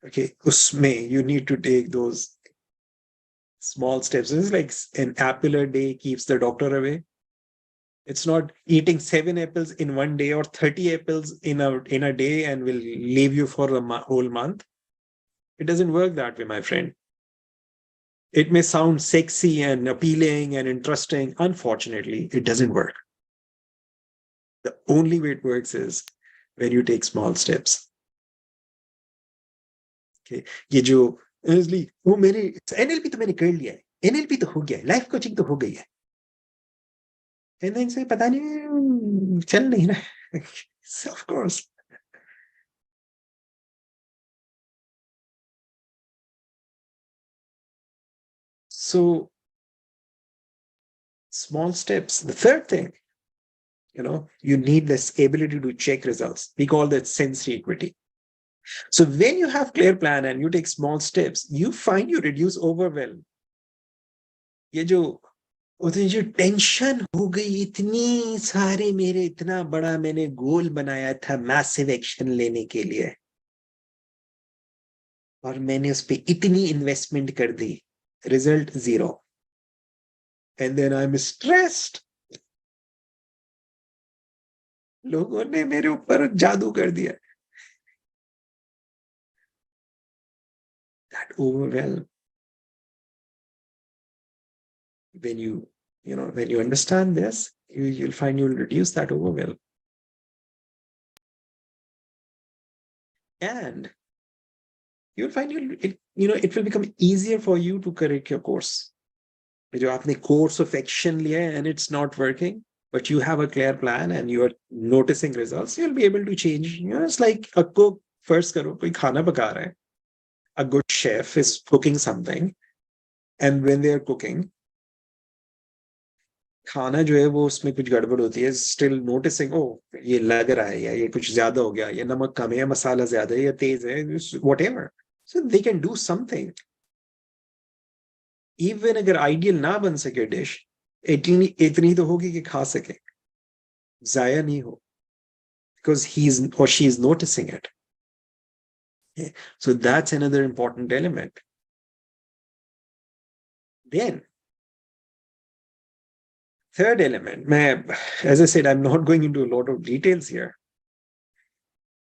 Okay, उसमें you need to take those small steps. It's like an apple a day keeps the doctor away. It's not eating 7 apples in one day or 30 apples in a day and will leave you for a whole month. It doesn't work that way, my friend. It may sound sexy and appealing and interesting. Unfortunately, it doesn't work. The only way it works is when you take small steps. Okay, ये जो वो मेरे NLP तो मैंने कर लिया है, NLP तो हो गया है, लाइफ कोचिंग तो हो गई है, and then say पता नहीं चल नहीं रहा. Of course. So small steps. The third thing, you need this ability to check results. We call that sensory equity. So when you have clear plan and you take small steps, you find you reduce overwhelm. ये जो tension हो गई इतनी सारे मेरे इतना बड़ा मैंने गोल बनाया था मैसिव एक्शन लेने के लिए और मैंने उस पर इतनी इन्वेस्टमेंट कर दी, result 0. And then I am stressed. लोगों ने मेरे ऊपर जादू कर दिया. That overwhelm. When you understand this, you'll find you'll reduce that overwhelm. And you'll find it will become easier for you to correct your course. जो आपने course of action लिया है and it's not working, but you have a clear plan and you are noticing results, you'll be able to change. It's like a cook. First करो, कोई खाना पका रहा है. A good chef is cooking something, and when they are cooking, खाना जो है वो उसमें कुछ गड़बड़ होती है, still noticing, oh, ये लग रहा है या ये कुछ ज्यादा हो गया, ये नमक कम है, मसाला ज्यादा है या तेज है, whatever. So they can do something. Even अगर ideal ना बन सके dish, इतनी तो होगी कि खा सके, जाया नहीं हो, because he's or she is noticing it. Okay. So that's another important element. Then third element, as I said, I'm not going into a lot of details here.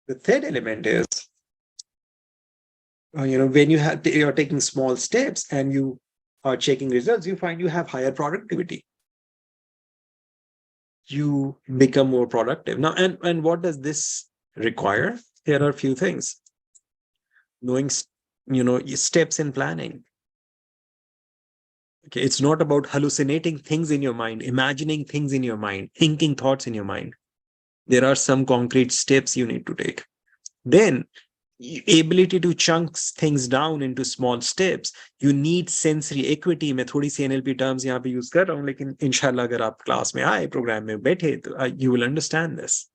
The third element is, when you're taking small steps and you are checking results, you find you have higher productivity. You become more productive. Now, and what does this require? There are a few things. Knowing, steps in planning. Okay, it's not about hallucinating things in your mind, imagining things in your mind, thinking thoughts in your mind. There are some concrete steps you need to take. Then, ability to chunk things down into small steps. You need sensory equity. मैं थोड़ी सी NLP terms यहाँ पे use कर रहा हूँ, लेकिन इंशाल्लाह अगर आप क्लास में आए, प्रोग्राम में बैठे, तो you will understand this.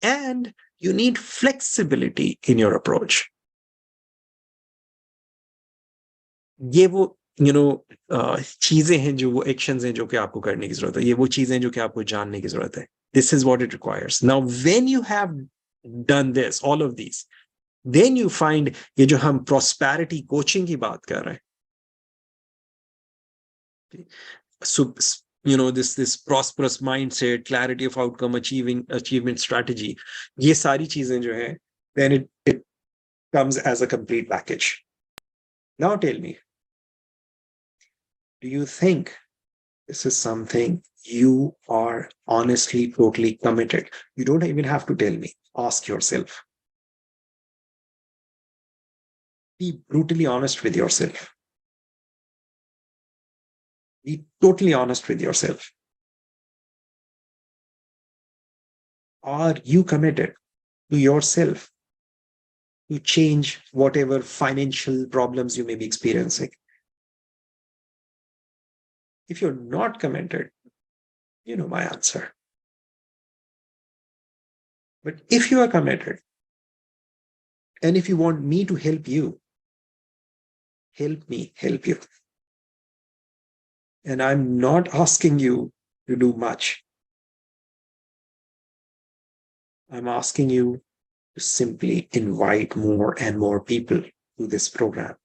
And you need flexibility in your approach. ये वो चीजें हैं जो वो एक्शंस हैं जो कि आपको करने की जरूरत है, ये वो चीजें हैं जो कि आपको जानने की जरूरत है. This is what it requires. Now, when you have done this, all of these, then you find ये जो हम prosperity coaching की बात कर रहे हैं, so this prosperous mindset, clarity of outcome, achievement strategy, ये सारी चीजें जो हैं, then it comes as a complete package. Now tell me, do you think this is something you are honestly, totally committed? You don't even have to tell me. Ask yourself. Be brutally honest with yourself. Be totally honest with yourself. Are you committed to yourself to change whatever financial problems you may be experiencing? If you're not committed, you know my answer. But if you are committed, and if you want me to help you, help me help you. And I'm not asking you to do much. I'm asking you to simply invite more and more people to this program.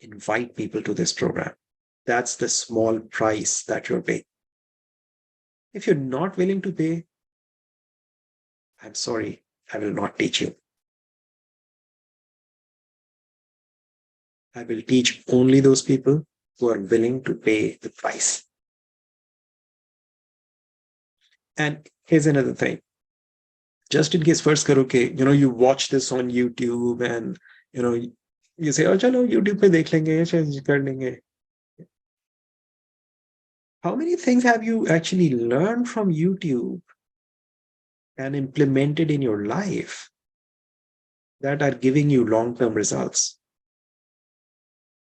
Invite people to this program. That's the small price that you're paying. If you're not willing to pay, I'm sorry, I will not teach you. I will teach only those people who are willing to pay the price. And here's another thing. Just in case first karo ke, you watch this on YouTube and, you say, oh, chalo, YouTube pe dekh lenge, ye kar lenge. How many things have you actually learned from YouTube and implemented in your life that are giving you long-term results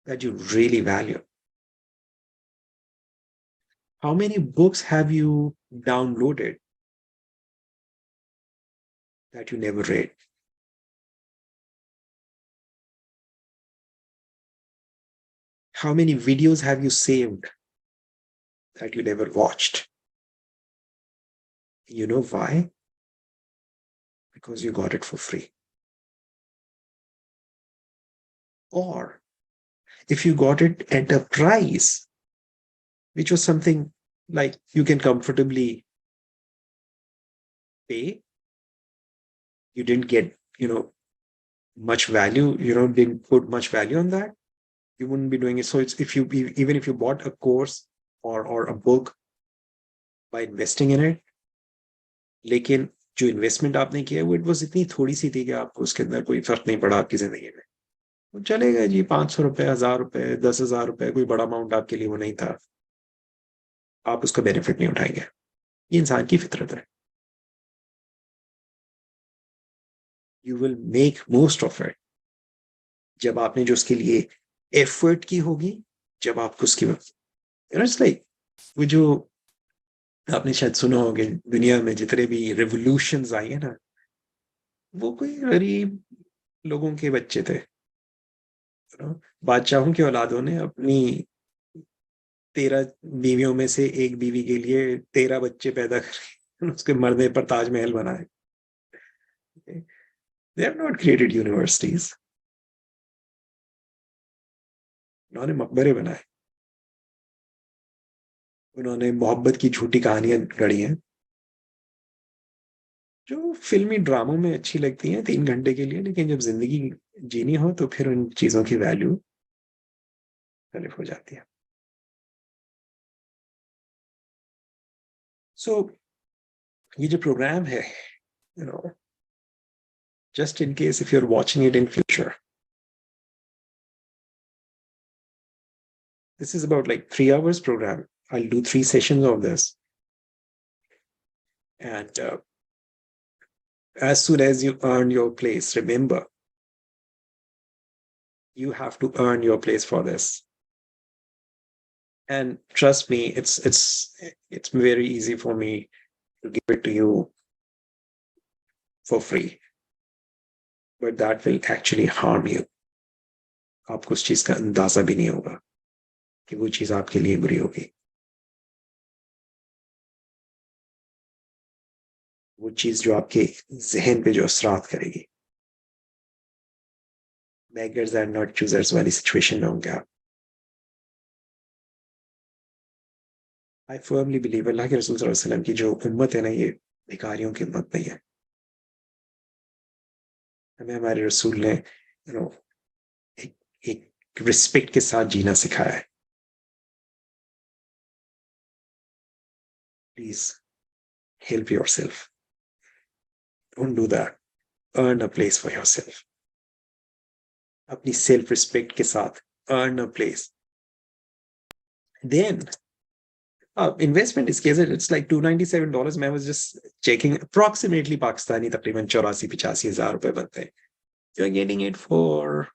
that you really value? How many books have you downloaded that you never read? How many videos have you saved that you never watched? You know why? Because you got it for free. Or if you got it at a price, which was something like you can comfortably pay, you didn't get, much value, didn't put much value on that, you wouldn't be doing it. So it's even if you bought a course or a book by investing in it, लेकिन जो investment आपने किया वो it was इतनी थोड़ी सी थी कि आपको उसके अंदर कोई फर्क नहीं पड़ा आपकी जिंदगी में. वो चलेगा जी, 500 रुपए, 1000 रुपए, 10,000 रुपए, कोई बड़ा अमाउंट आपके लिए वो नहीं था. आप उसका बेनिफिट नहीं उठाएंगे. ये इंसान की फितरत है. You will make most of it जब आपने जो उसके लिए एफर्ट की होगी, जब आपको उसकी इट्स लाइक वो जो आपने शायद सुना होगा, दुनिया में जितने भी रेवोल्यूशंस आई है ना, वो कोई गरीब लोगों के बच्चे थे. बादशाहों की औलादों ने अपनी 13 बीवियों में से एक बीवी के लिए 13 बच्चे पैदा कर उसके मरने पर ताजमहल बनाए. They have not created universities. उन्होंने मकबरे बनाए. उन्होंने मोहब्बत की झूठी कहानियां गढ़ी हैं जो फिल्मी ड्रामों में अच्छी लगती हैं 3 घंटे के लिए, लेकिन जब जिंदगी जीनी हो तो फिर उन चीजों की वैल्यू गलत हो जाती है. सो ये जो प्रोग्राम है, just in case if you're watching it in future, This is about like 3 hours program. I'll do 3 sessions of this. And as soon as you earn your place, remember, you have to earn your place for this. And trust me, it's very easy for me to give it to you for free. But that will actually harm you. आपको उस चीज का अंदाजा भी नहीं होगा कि वो चीज आपके लिए बुरी होगी. वो चीज जो आपके जहन पे जो असरात करेगी. Beggars are not choosers वाली सिचुएशन में होंगे आप. I firmly believe अल्लाह के रसूल सल्लल्लाहु अलैहि वसल्लम की जो उम्मत है ना, ये भिखारियों की उम्मत नहीं है. हमें हमारे रसूल ने एक रिस्पेक्ट के साथ जीना सिखाया है. Please help yourself. Don't do that. Earn a place for yourself. अपनी self respect के साथ earn a place. Then investment is case it's like $297. मैं was just checking approximately Pakistani तकरीबन 84-85 हज़ार रुपए बनते हैं. You're getting it for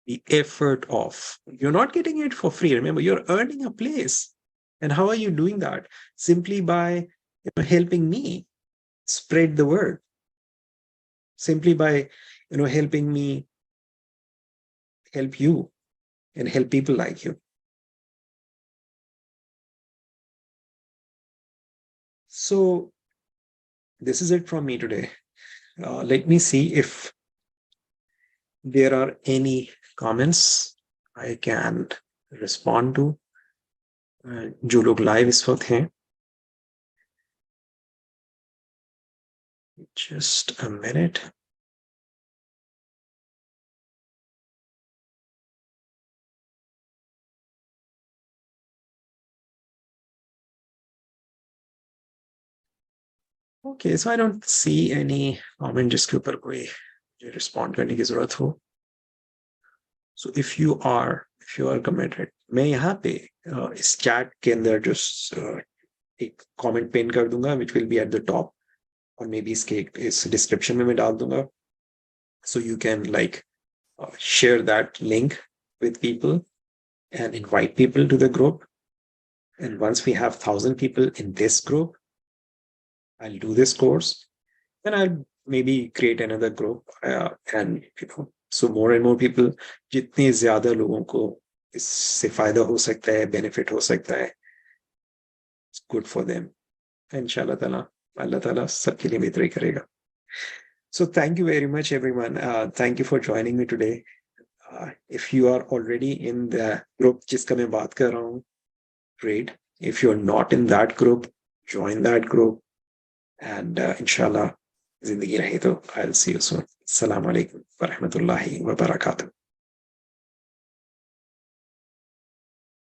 the effort of. You're not getting it for free. Remember, you're earning a place. And how are you doing that? Simply by helping me spread the word. Simply by helping me help you and help people like you. So this is it from me today. Let me see if there are any comments I can respond to. जो लोग live इस वक्त हैं, just a minute. Okay, so I don't see any comment जिसके ऊपर कोई respond करने की जरूरत हो. So if you are committed, मैं यहाँ पे इस chat के अंदर just एक comment pin कर दूंगा, which will be at the top, और maybe इस description में मैं डाल दूंगा. So you can share that link with people and invite people to the group. And once we have 1,000 people in this group, I'll do this course. Then I'll maybe create another group, and so more and more people, जितने ज़्यादा लोगों को इससे फायदा हो सकता है, benefit हो सकता है, it's good for them. इंशाल्लाह ताला अल्लाह ताला सबके लिए बेहतरी करेगा. So thank you very much, everyone. Thank you for joining me today. If you are already in the group जिसका मैं बात कर रहा हूँ, great. If you're not in that group, join that group. And inshallah, zindagi rahi to, I'll see you soon. Assalamu alaikum wa rahmatullahi wa barakatuh.